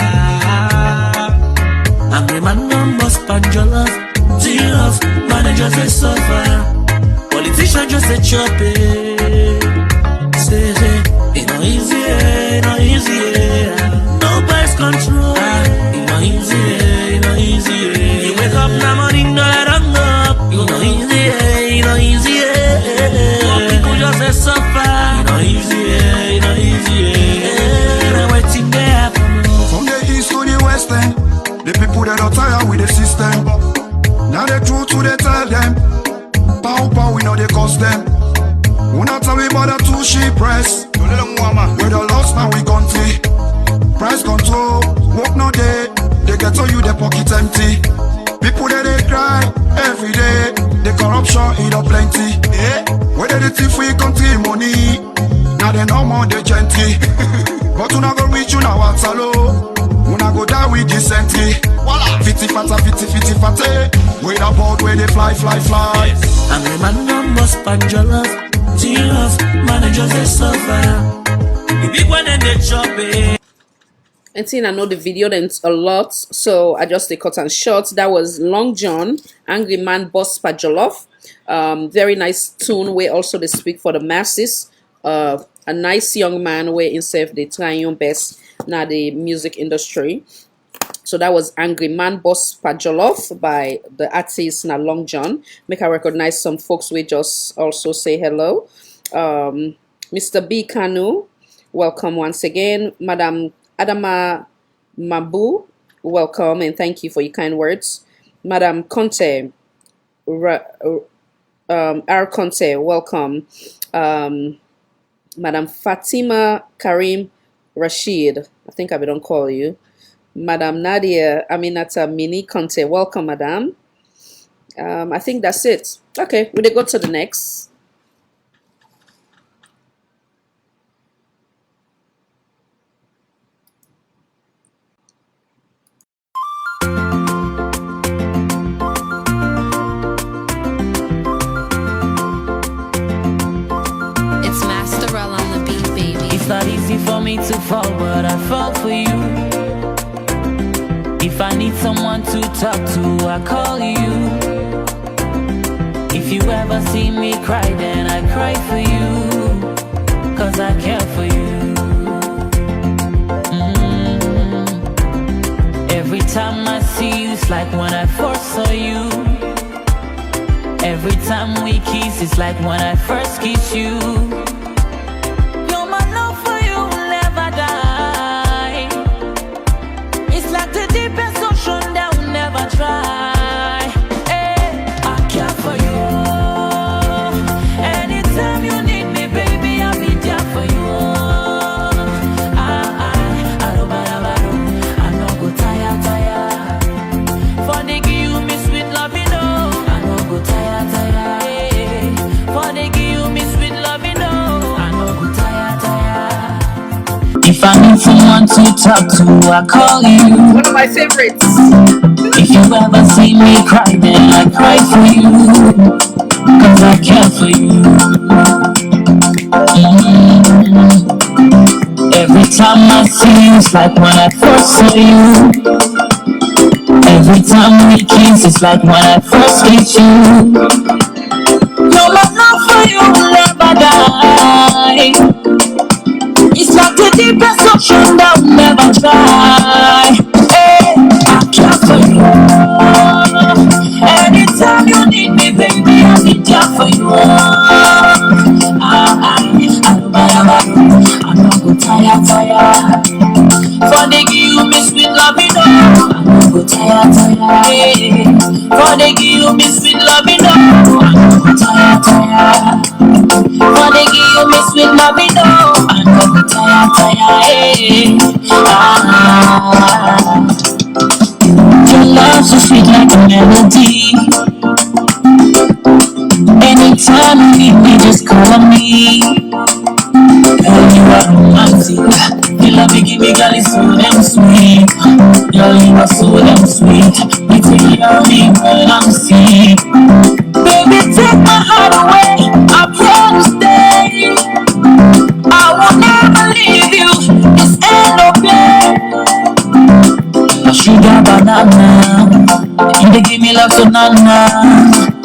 Angry man no must pan jollof, tears, managers they suffer. Politicians just a chop it. Say, it no easy, no easy. No price control. It no easy, no easy. You wake up in the morning, no let them up. It no easy, no easy. More people just a suffer. It no easy, no easy. They're waiting there for me. From the east to the west end, the people that are tired with the system. Now the truth to they tell them. Pow pow, we know they cost them. We not tell we about the two sheep press. We're the lost now we country. Price control, work no day. They get to you, the pocket empty. People that they cry every day. The corruption eat up plenty. Whether the thief we country money. Now they no more the gentle. But we not go reach you now at Salo. We not go die with decently. Fitty fata, fitty fata. Wait about where they fly. Angry man no must pan jollof, tears, managers they suffer. The big one and they chop it. And seeing I know the video then a lot, so I just cut and short. That was Long John, Angry Man Boss Pa Jollof. Very nice tune where also they speak for the masses. A nice young man where himself they try your best now the music industry. So that was Angry Man Boss Pa Jollof by the artist na Long John. Make I recognize some folks we just also say hello. Mr. B. Kanu, welcome once again. Madam Adama Mabu, welcome and thank you for your kind words. Madam Conte, R. Conte, welcome. Madam Fatima Karim Rashid, I think I don't call you. Madam Nadia Aminata Mini Conte, welcome, Madam. I think that's it. Okay, we'll go to the next. Not easy for me to fall, but I fall for you. If I need someone to talk to, I call you. If you ever see me cry, then I cry for you, 'cause I care for you. Every time I see you, it's like when I first saw you. Every time we kiss, it's like when I first kissed you. If I need someone to talk to, I call you. One of my favorites. If you ever see me cry, then I cry for you, 'cause I care for you. Every time I see you, it's like when I first saw you. Every time we kiss, it's like when I first kissed you. No, my love for you will never die. It's like the deepest ocean that will never dry. Hey, I care for you. Anytime you need me, baby, I'll be there for you. I'm not go tire. For the give you me sweet love, you know. I'm not go tire. Hey, for the give you me sweet love, you know. I'm not go tire. For the give you me sweet love, you know. I'm not go tire. Hey, your love so sweet like a melody. Anytime you need me, just call on me. Girl, you are romantic. Your love you give me, girl, is so damn sweet. Girl, you are so damn sweet. You take care of me when I'm sick. Baby, take my heart away. I promise stay. a sugar banana. You dey give me love so nana.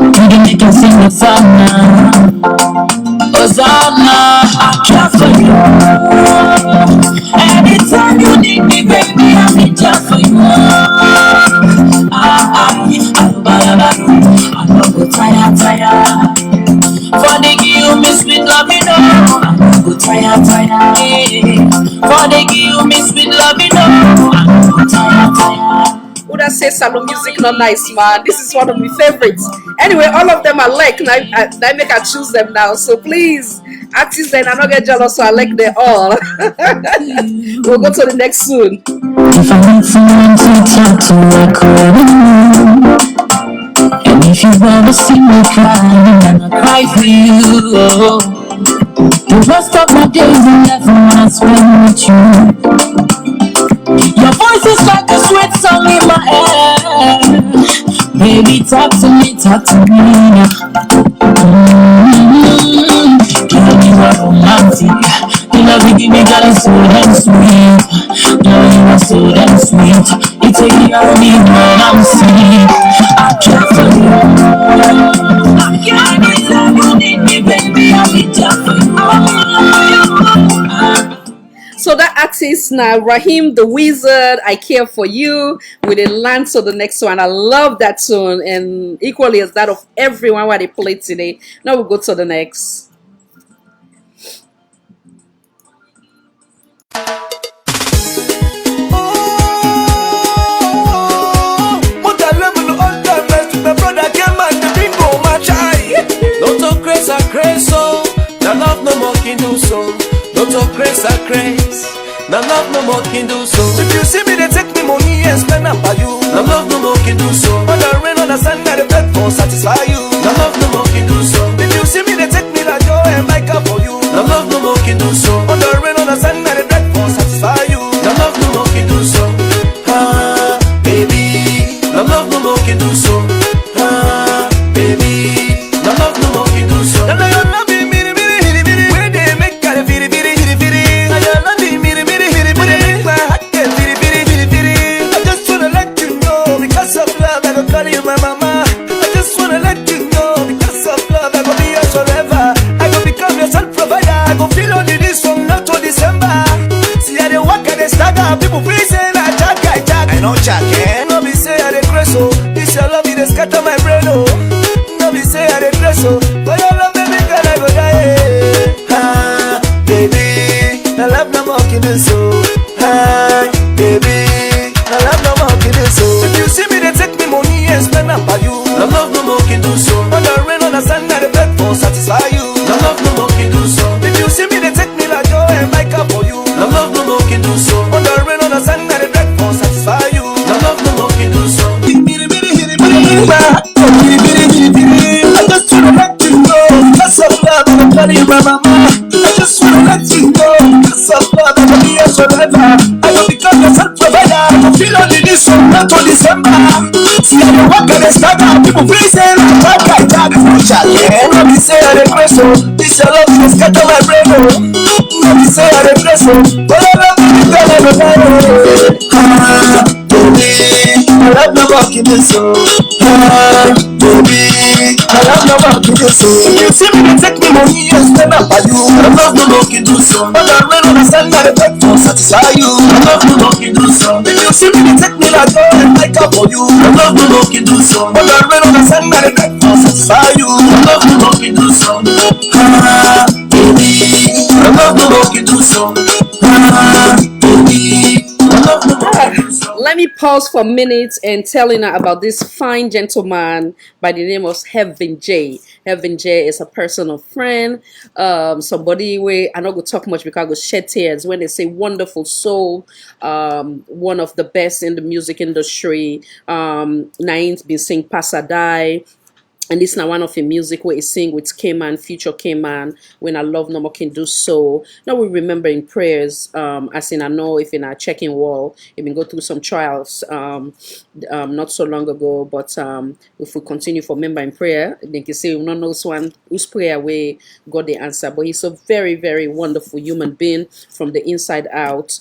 You dey make me sing the song. Hosanna, I care for you. Anytime you need me, baby, I'm in there for you. I don't go tire. For the give me sweet love, you know. I don't go tire. For the give me sweet love, you know. I don't go tire. Would I say Salo music not nice, man? This is one of my favorites. Anyway, all of them I like. I make I choose them now. So please, artists, then I not get jealous. So I like them all. We'll go to the next soon. If I need someone to talk to, I call. And if you've ever seen me crying, and I cry for you. The rest of my days and life I wanna spend with you. Your voice is like a sweet song in my ear. Baby, talk to me. Girl, you are romantic. The love you give me, girl, is so damn sweet. Girl, you are so damn sweet. You take care of me when I'm sick. I care for you. Anytime you need me, baby, I'll be there for you. So that artist now, Raheem the Wizard, I Care for You, with a land to the next one. I love that tune, and equally as that of everyone what they played today. Now we'll go to the next. Now love no more can do so. If you see me, they take me money and spend up by you. Now love no more can do so. On the rain, on the sun, and the bed for satisfy you. Now love no more can do so. If you see me, they take me like joy and make up for you. Now love no more can do so. On the rain, on the sun, and the bed for satisfy you. Now love no more can do so. Ah, baby. Now love no more can do so. Ah, baby. Now love no more can do so. Now your love be me, where they make kind of fitty. Now your love be me, where they make my heart get fitty. I just wanna let you know, because of love I go call you my mama. I just wanna let you know, because of love I go be yours forever. I go become your son provider. I go feel only this from now to December. See how they walk and they stagger, people freezing. I jack. I know jack, eh? No be say I dey crazy, oh. This your love, it dey scatter my brain, oh. No be say I dey crazy, oh. But your love, baby girl, I go die. Ah, baby, I love no more kidding so. Ah, baby, I love no more kidding so. If you see me, they take me money and spend up by you. I love no more can do so. On the rain, on the sun, and the bed for satisfy you. I love no more can do so. If you see me, they take me like joy and make up for you. I love no more can do so. On the rain, on the sun, and the bed for satisfy you. I love no more can do so. I just wanna let you know, because of love I'm calling you my mama. I just wanna let you know, because of love I'm gonna be yours forever. I will become your son provider. I will feel only this from now to December. See how you walk and they stagger, people freezing. I jack. Yeah, no be say I dey crazy, oh. This your love, it scatter my brain, oh. No be say I dey crazy, oh. But I love you, girl, I go die. Ah, baby, I love no more kidding so. Ah, baby, I love no more kidding so. If you see me, they take me money and spend up by you. I love no more kidding so. But I rain on the sun, I dey beg to satisfy you. I love no more kidding so. If you see me, they take me like joy and make up for you. I love no more kidding so. But I rain on the sun, I dey beg to satisfy you. I love no more kidding so. Ah, baby, I love no more kidding so. Ah, baby, I love no more kidding so. Let me pause for a minute and tell you now about this fine gentleman by the name of Heaven J. Heaven J is a personal friend, somebody where I'm not going to talk much because I go shed tears when they say wonderful soul, one of the best in the music industry. Nain's been singing Pasadai. And this now one of the music where he sing with K-Man, future K-Man, when I love no more can do so. Now we remember in prayers, as in I know if in a checking wall, if we go through some trials not so long ago, but if we continue for member in prayer, then you say we don't know one whose prayer way got the answer. But he's a very, very wonderful human being from the inside out.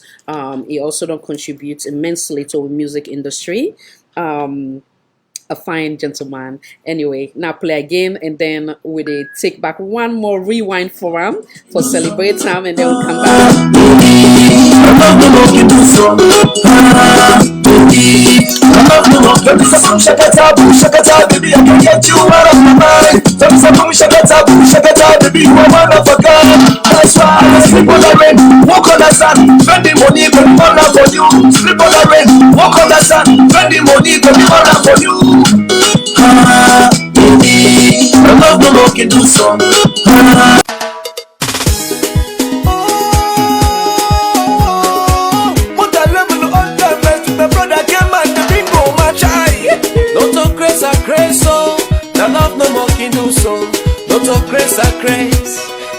He also don't contribute immensely to the music industry. A fine gentleman. Anyway, now play again, and then we take back one more rewind for him for celebrate time, and then we'll come back. Shakata, baby, I can get you out of my mind. Shakata, baby, you are one of a kind. That's why I sleep on the rain, walk on the sun, spend the money, go be all for you. Sleep on the rain, walk on the sun, spend the money, go be all for you. Baby, I love no more can do so.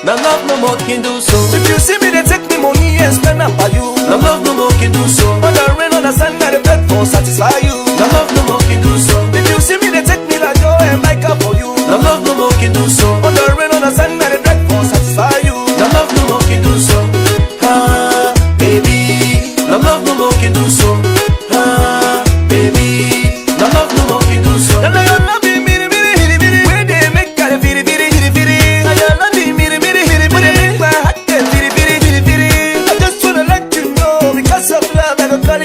Now love no more can do so. If you see me, they take me money and spend up for you. Now love no more can do so. When the rain on the sun, I bed for satisfy you. Now love no more can do so. If you see me, they take me like joy and make up for you. Now love no more can do so. When the rain on the sun, I bed for satisfy you. Now love no more can do so. Ah, baby. Now love no more can do so. Ah, baby. Now love no more can do so. Now you love me, where they make a fitty.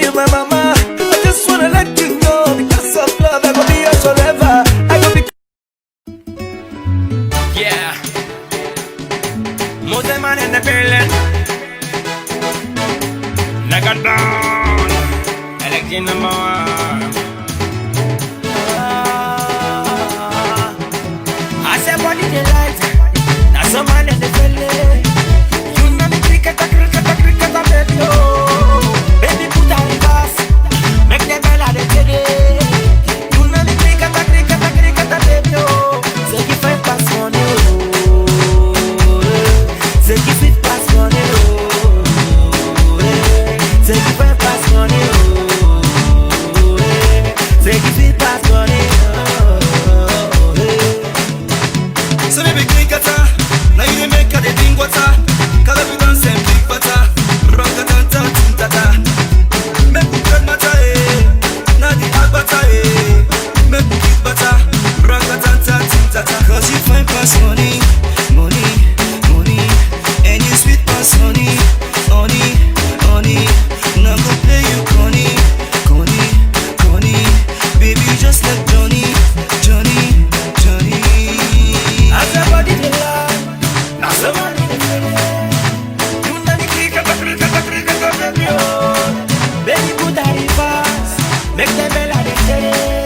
My mama, I just wanna let you know, because of love I will be yours forever. I will be. Yeah, most man in the building. Like a dawn, election number one. I said, what did you like? Now some man in the building. You know me cricket, baby, oh. Baby, put that in fast. Make the bell at the teddy. You know the cricket, baby, oh. Say if I pass money, oh. Say if it pass money, oh. Say if I pass money, oh. Say if it pass money, oh. So baby, cricketa, now you make a thing water. Cause we don't send big butter. Tata. Make me bread matter, now the hot butter, make me big butter, tata. Cause you find pass money, and you sweet pass honey. Now go play you Connie, baby just like Johnny. I said body they love, now somebody they feel. Baby, put that in fast. Make the bell at the day.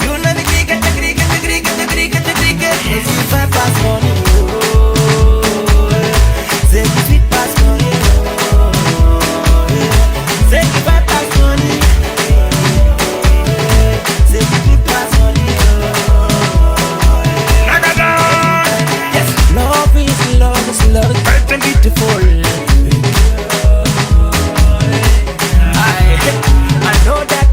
You know the cricket. If I pass money, oh. Say if it pass money, oh. Say if I pass money, say if it pass money, oh. Yes, love is bright and beautiful. I know that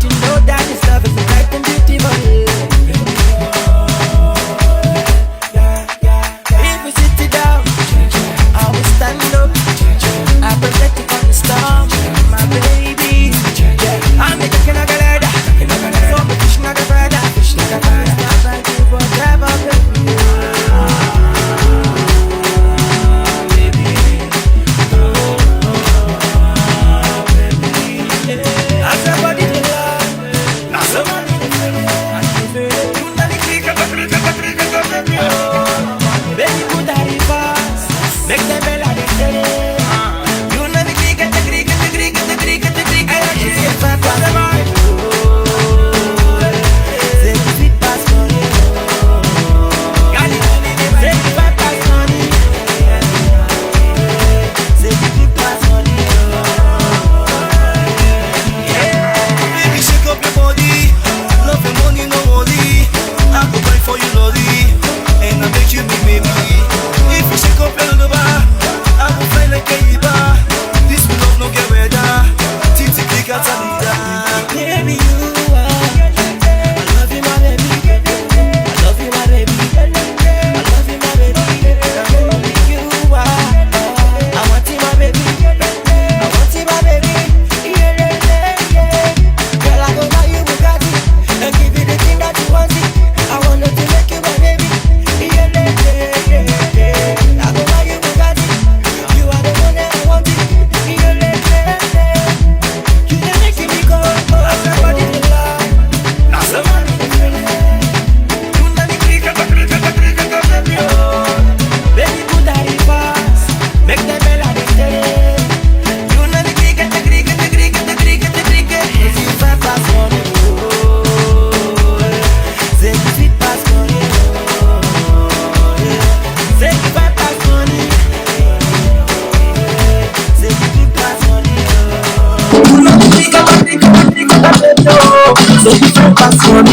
pass money,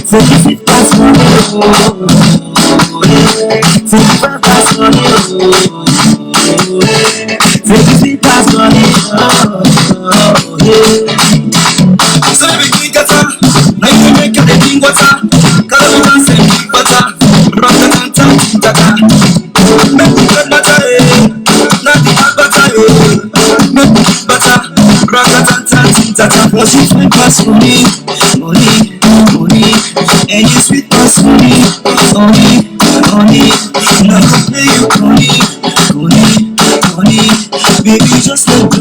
say this it pass money, say this it pass money, say this it pass money, Say we drink water, now you make the drink water. Cause we don't say drink water, rock and tata. Make me get butter, not the hot butter, make me get butter, rock and tata. cause you sweet pass money, and you sweet pass money, now I play you money, baby just let go.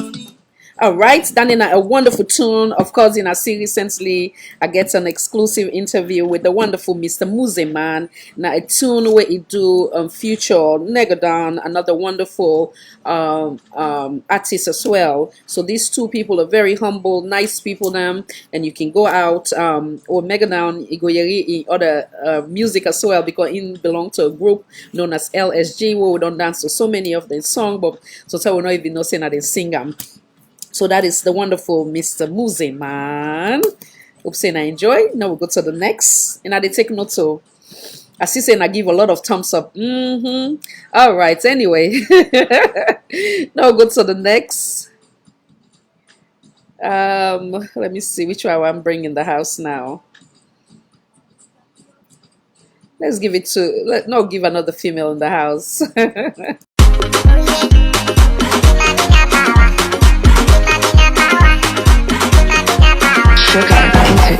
All right, then in a wonderful tune. Of course, in a series recently, I get an exclusive interview with the wonderful Mr. Muze Man. Now a tune where he do future Negadan, another wonderful artist as well. So these two people are very humble, nice people them, and you can go out or Megadown Igoyeri other music as well because he belong to a group known as LSG where we don't dance to so many of their songs, but so we not even know saying that they sing them. So that is the wonderful Mr. Muze Man. Hope saying I enjoy. Now we'll go to the next. And I did take note so as he saying I give a lot of thumbs up. All right, anyway. Now we'll go to the next. Let me see which one I'm bringing in the house now. Let's give it to give another female in the house. Entertainment.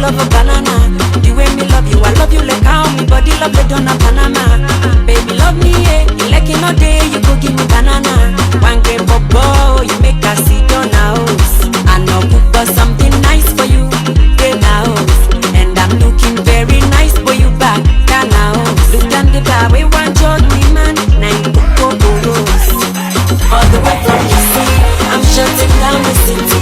Love a banana. The way me love you, I love you like how me body love it on a Panama. Baby love me, eh? Like in a day, you go give me banana. One game bobo, you make us sit on house. I know cook something nice for you, get house. And I'm looking very nice for you back, can house. Look down the bar, we want your man. Nine coco boros. All the way from the sea, I'm shutting down the city.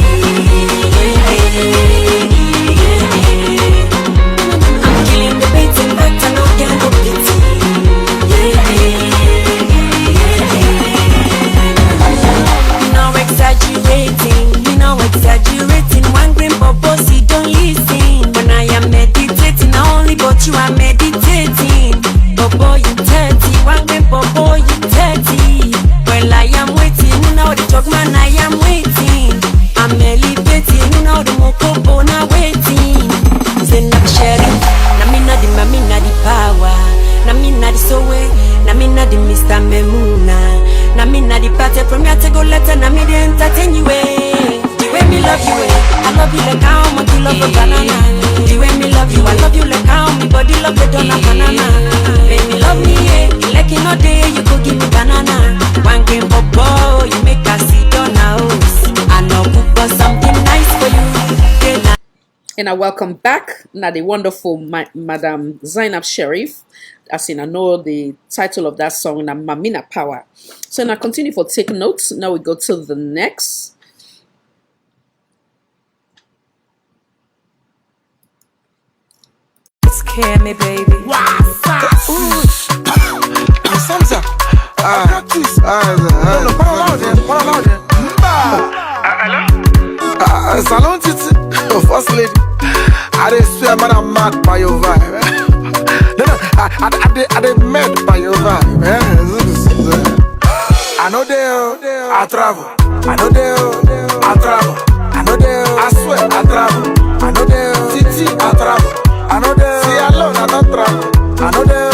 Exaggerating, one green bubble, see, don't listen. When I am meditating, I only but you are meditating. Bubble, you 30, one green bubble, you 30. Well, I am waiting, you know the talk man, I am waiting. I'm elevating, you know the mokobo, now waiting. Send up sharing, Namina the power, Namina the sowe, Namina the Mr. Memuna, Namina the party from your to go letter, Namina entertain you. The way me love you, I love you like how much you love a banana. The way me love you, I love you like how my body love it on a banana. Baby love me, like in a day you go give me banana. One game bobo, you make us sit on house. I know cook for something nice for you. And I welcome back now the wonderful Madam Zainab Sharif. As in I know the title of that song, na Mamina Power. So now continue for take notes. Now we go to the next. Scare me, baby. Samza, practice. Salon Titi, first lady. I did swear, man, I'm mad by your vibe. No, I did mad by your vibe. I know they, I travel. I know they, I travel. I know they, I swear, I travel. I know they, Titi, I travel. I know they, see alone, I don't travel. I know they,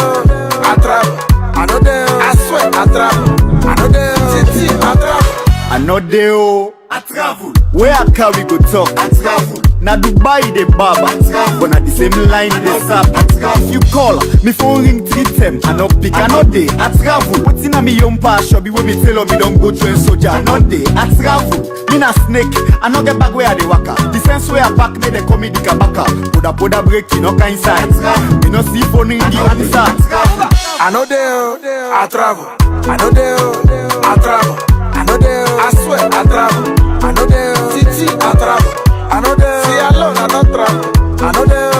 I travel. I know they, I swear, I travel. I know they, Titi, I travel. I know they, I travel. where I carry go talk. I travel. Na Dubai the baba, but na the same line they sap. You call, me phone ring 3 times. I no pick, I no day. I travel. What's in a me young pass shop? When me tell me don't go train soldier, I no day. I travel. Me na snake, I no get back where they waka. The sense where I pack me they call me the kabaka. Poda break, you no kind inside. Me no see phone ring the answer. I know there, I travel. I know there, I travel. I know there, I swear I travel. I know there, city I travel. I know there, see alone I don't travel. I know there,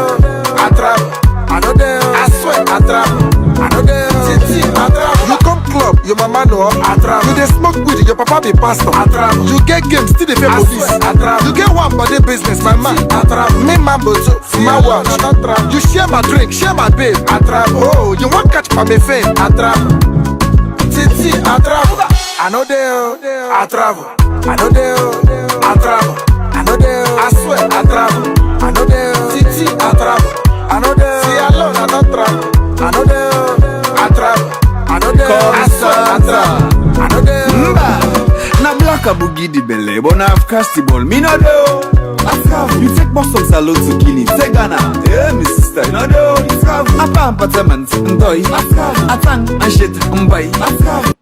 I travel. I know there, I swear I travel. I know there, city I travel. You come club, your mama know I travel. You dey smoke weed, your papa be pastor. I travel. You get games, still dey pay police. I travel. You get one body business, my man. I travel. Me mambo too, my watch. I travel. You share my drink, share my babe. I travel. Oh, you want catch my fame? I travel. City I travel. I know there, I travel. I know there, I travel. I know there, I swear I travel. I know there, city I travel. I know there, see alone I don't travel. I know there, I travel. I know there, I swear I travel. I know there. Na black a boogie di belle, but na have cast the ball. Me no do. Ascaf, you take boss some Salo to kill it. Take Ghana, yeah, my sister. You no do. Ascaf, apa apartment, ndoy. Ascaf, atang and shit, mbay. Ascaf.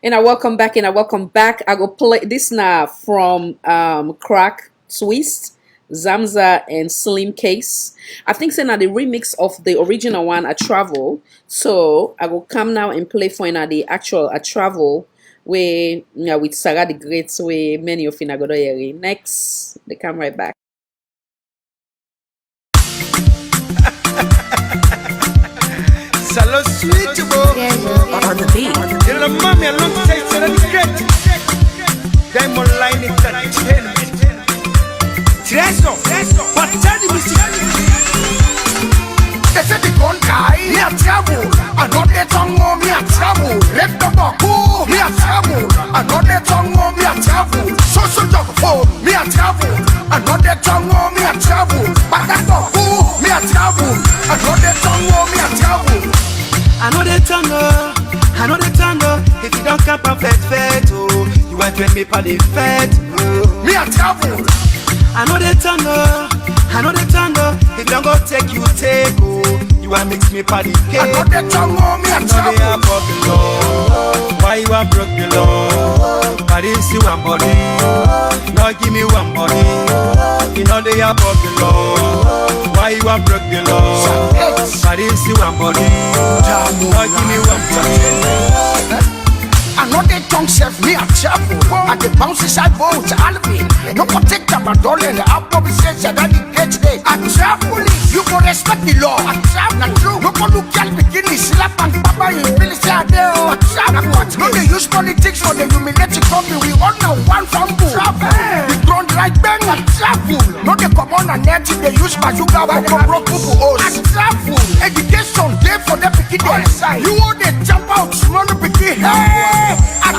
And I welcome back. I go play this now from Crack Twist, Zamza and Slim Case. I think so now the remix of the original one, A Travel. So I will come now and play for you the actual A Travel where with Sarah the Great, where many of you go to hear. Next, they come right back. Salo sweet on the beat. You know, mommy, I love to say it's great. Diamond Line Entertainment. Treso, what tell me? They say the gun guy, me a travel. I know they tongue on me a travel. Let the baku, me a travel. I know they tongue on me a travel. Social job for me a travel. I know they tongue on me a travel. But that's baku, me a travel. I know they tongue on me a travel. I know the tango. If you don't come perfect fete, oh, you want to me for the fete, oh. Me a travel. I know the tango. If you don't go take, oh, you want mix me for the cake. I know the tango, me a travel. They are broken law. Why you are broke the law? Paris you one body, no give me one body. You know they are broken law. Why you are broke the law? Paris you one body, no give me one body. I know they tongue chef, me a travel. I the bounce inside boat, Alvin. No protect my dollar and the apple says that I get today. I travel, you go respect the law. I travel, not true. No go look at bikini, slap and papa, you really say I do. I travel, no they use politics for the humiliating company. We all know one family. Travel, the ground right bang. I travel, no they come on and net they use bazooka when they broke people. I travel, education day for the bikini. You want they jump out, small bikini. Hey. I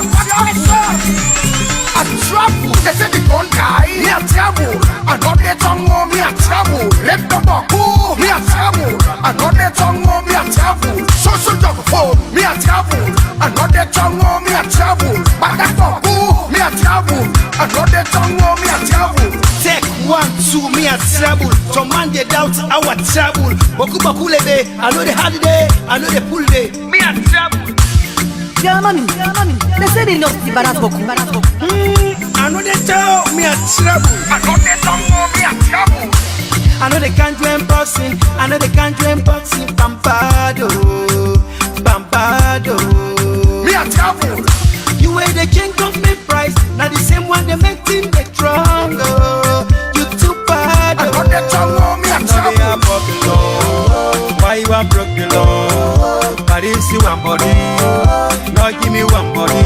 travel, they say the gun guy, me a travel. I know they tongue on me a travel. Let the baku, me a travel. I know they tongue on me a travel. Social job for me a travel. I know they tongue on me a travel. But that's baku, me a travel. I know they tongue on me a travel. Take 1, 2, me a travel. Some man they doubt our travel. Boku lebe, I know they hard day, I know they pull day. Me a travel. Yeah, mommy, they say they love the balance boku. I know they tell me a trouble. I know they don't know me a trouble. I know they can't do unboxing. I know they can't do unboxing. Pampado. Me a trouble. You weigh the king of me price. Now the same one they make team they strong. You too bad. I know they don't know me a trouble. They are broken law. Why you are broke the law? Paris you one body. No give me one body.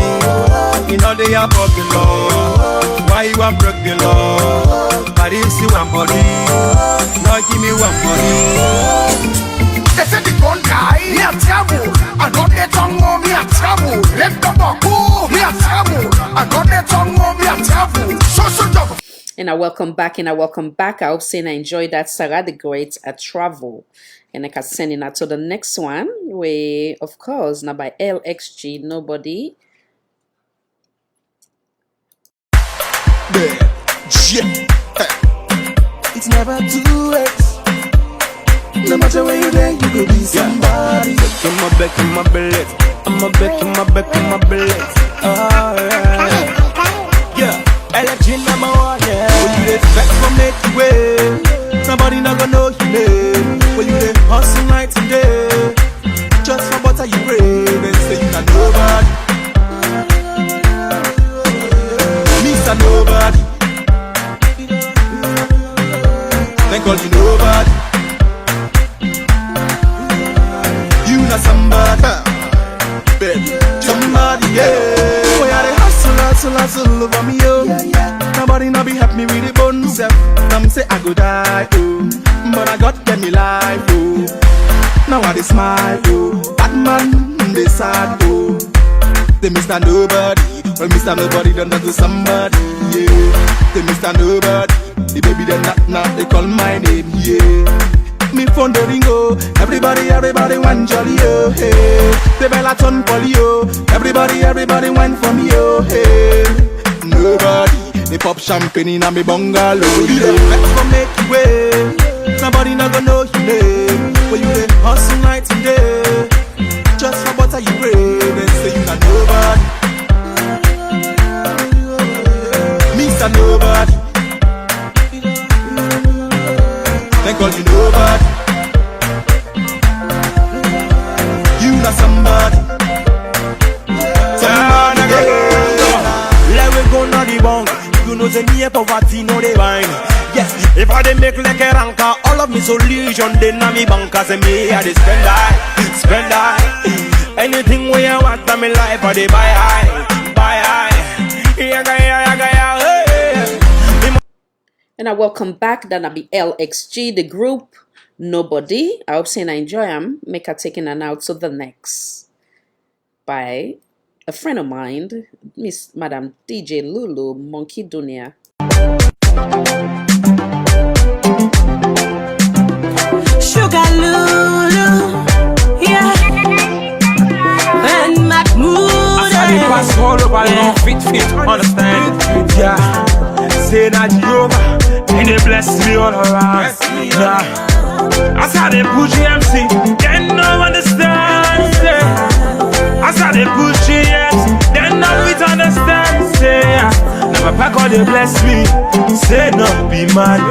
You know they are broken law. Why you are broke the law? Paris you one body. No give me one body. They say the gun guy, me a travel. I know they tongue on me a travel. Let the baku, me a travel. I know they tongue on me a travel. Social job. And I welcome back. I hope saying I enjoyed that Sarah the Great A Travel. And I can send it out to the next one, where, of course, now by LXG, Nobody. It's never too late. No matter where you're there, you could be somebody. In my back, in my belly. I'm a back, in my back, in my belly. Alright. Yeah, LXG number 1, yeah. When you expect from make you way, somebody not gonna know your name. When you hustle night and day, just for butter butter you brave and say you not nobody. Mr. Nobody. Thank God you nobody. You not somebody. Baby, somebody, yeah. Boy, I dey hustle over me, yo. Nobody no be help me with the bone self. Some say I go die, oh, but I got get me life, oh. Now I dey smile, oh. Bad man, they sad, oh. They Mr. Nobody, well Mr. Nobody done that to somebody, yeah. They Mr. Nobody, the baby they knock, they call my name, yeah. Me phone the ringo, everybody want jolly, oh, hey. The bella turn poly, oh. Everybody want for me, oh, hey. Nobody, they pop champagne in a me bungalow. You the best for make you way. Nobody not gonna know your name. But you the hustle night and day. Just for butter you brave and say you not nobody. Mr. Nobody. Thank God you nobody. You not somebody. Let we go na the bank. You know the near poverty no they wine. Yes, if I dey make like a ranker, all of me solution then na me banker say me I dey spend I. Anything where I want in my life I dey buy high. And I welcome back. That'll be LXG, the group Nobody. I hope saying I enjoy them. Make her taking an out to the next by a friend of mine, Miss Madam DJ Lulu, Monkey Dunia. Sugar Lulu, yeah. And Mahmoud, I pass all over, yeah. Fit, understand, yeah. Say that Jehovah, and they bless me all around, yeah. As I dey push MC, they no understand, say. As I dey push GMs, they no fit understand, say. Now my pack all they bless me, say no be mad,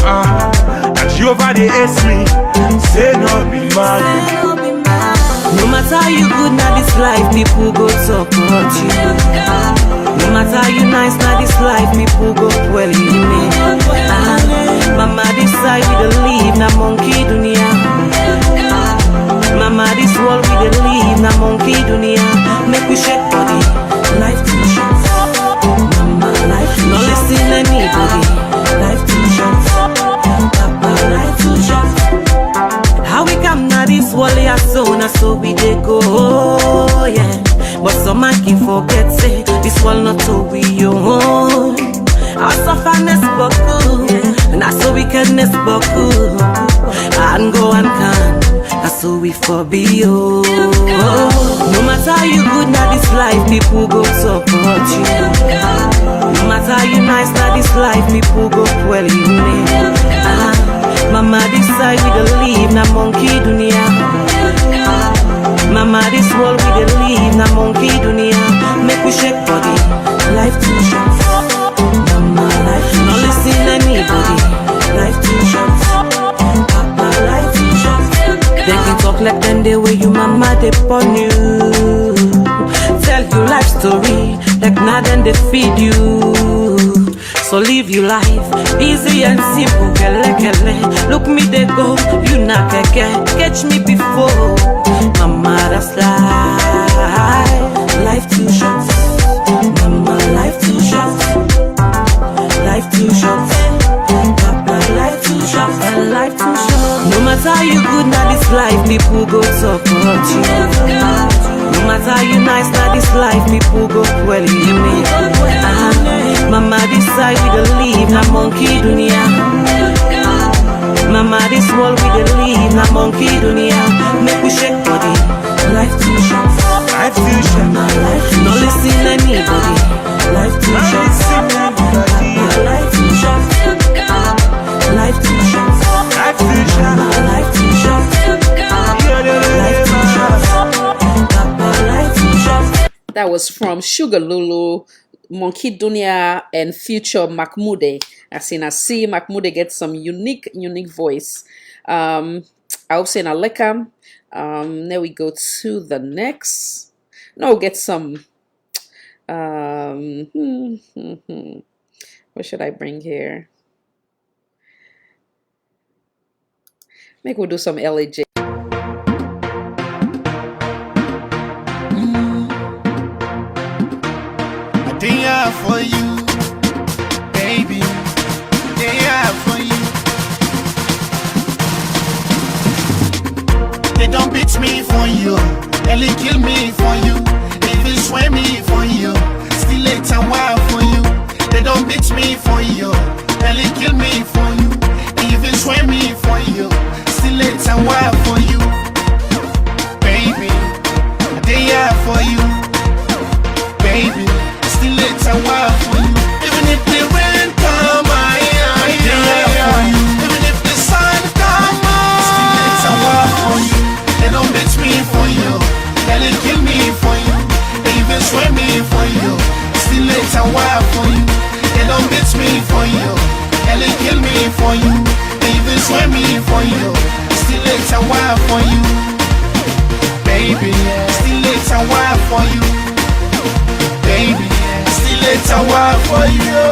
that Jehovah they ace me, say no be mad. No matter how you good now this life, people go talk about you. No matter how you nice now this life, people go well you me. Mama this side we dey live na monkey dunia. Mama this world we dey live na monkey dunia. Make we shake body, life too short. Mama life too short. No listen anybody, life too short. Papa life too short. How we come now this world ya so we dey go, yeah. But some man can forget say this world not to we own. Our sufferness buckle, and I so wickedness buckle. And go and can, I so we for be oh. No matter how you good now this life, people go talk about you. No matter how you nice now this life, people go well you me. Mama this side we dey live na monkey dunia. Mama this world we dey live na monkey dunia. Make we shake body, life too short. Mama life too short. No listen anybody, life too short. Papa life too short. They can talk like them the way you mama they born you. Tell you life story like now then they feed you. So live your life easy and simple, kele kele. Look me they go, you not keke. Catch me before, mama that's life too short. Mama life too short. Life too short. Papa life too short. Life too short. No matter how you good now this life, people go talk about you. No matter how you nice now this life, people go well you me. Mama this side we dey live na monkey dunia. Mama this world we dey live na monkey dunia. Make we shake body, life too short. Life too short. No listen anybody, life too short. Life too short. Life too short. Life too short. Life too short. Life too short. That was from Sugar Lulu, Monkey Dunia, and Future Mahmoud. I see Mahmoud get some unique voice. I hope saying Alekam. Now we go to the next. No, get some. What should I bring here? Maybe we'll do some LAJ. They are for you, baby. They are for you. They don't beat me for you. They kill me for you. They even swear me for you. Still late and wild for you. They don't beat me for you. They kill me for you. They even swear me for you. Still late and wild for you, baby. They are for you, baby. Still late and wild for you. Even if the rain come, they are for you. Even if the sun come, still late and wild for you. They don't beat me for you. They kill me for you. They even swear me for you. Still late and wild for you. They don't beat me for you. They kill me for you. They even swear me for you. Still late and wild for you, baby. Still late and wild for you, baby. Still late and wild for you.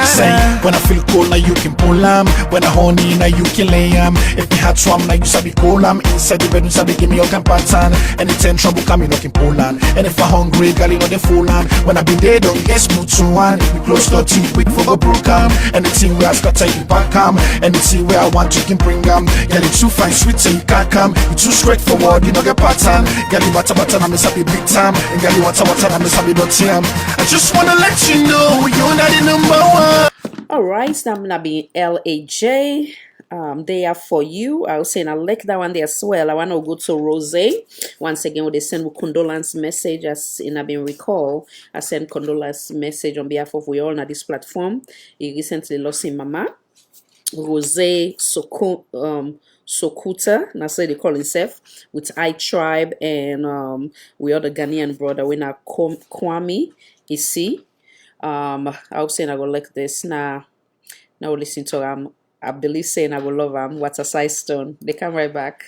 Say, when I feel cold, now you can pull 'em. When I horny, now you can lay 'em. If me hot swam, now you sabi cool 'em. Inside the bedroom, sabi give me your pattern. Anytime trouble coming, you can pull 'em. And if I hungry, girl, you know the full 'em. When I be there, don't get smooth to one. If we close, not too quick for go broke 'em. Anything where I got you back 'em. Anything where I want, you can bring 'em. Girl, you too fine, sweet, so you can't come. You too straightforward, you know get pattern. Girl, you butter, I miss a big time. And girl, you water, I miss a bit of time. I just wanna let you know you're not the number one. All right, so I'm gonna be LAJ. They are for you. I was saying I like that one there as well. I want to go to Rose. Once again, they send condolence message as in I've been recall. I send condolence message on behalf of we all on this platform. He recently lost his mama. Rose Sokuta, that's how they call himself, with I Tribe and we other Ghanaian brother we na Kwame Isi. I was saying I go like this now listen to I believe saying I will love him. What's a size stone? They come right back.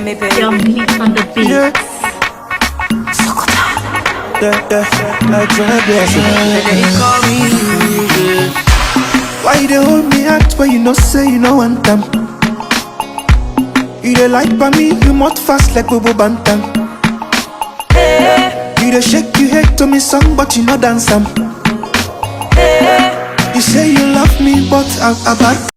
Me baby. Young Meat on the beat. Yeah, I try They call me. Why you dey hold me out when you know say you know want them? You dey like by me, you mouth fast like Bobo Bantam. Hey, You dey shake, you hate to me song, but you know dance 'em. hey. You say you love me, but I'm bad.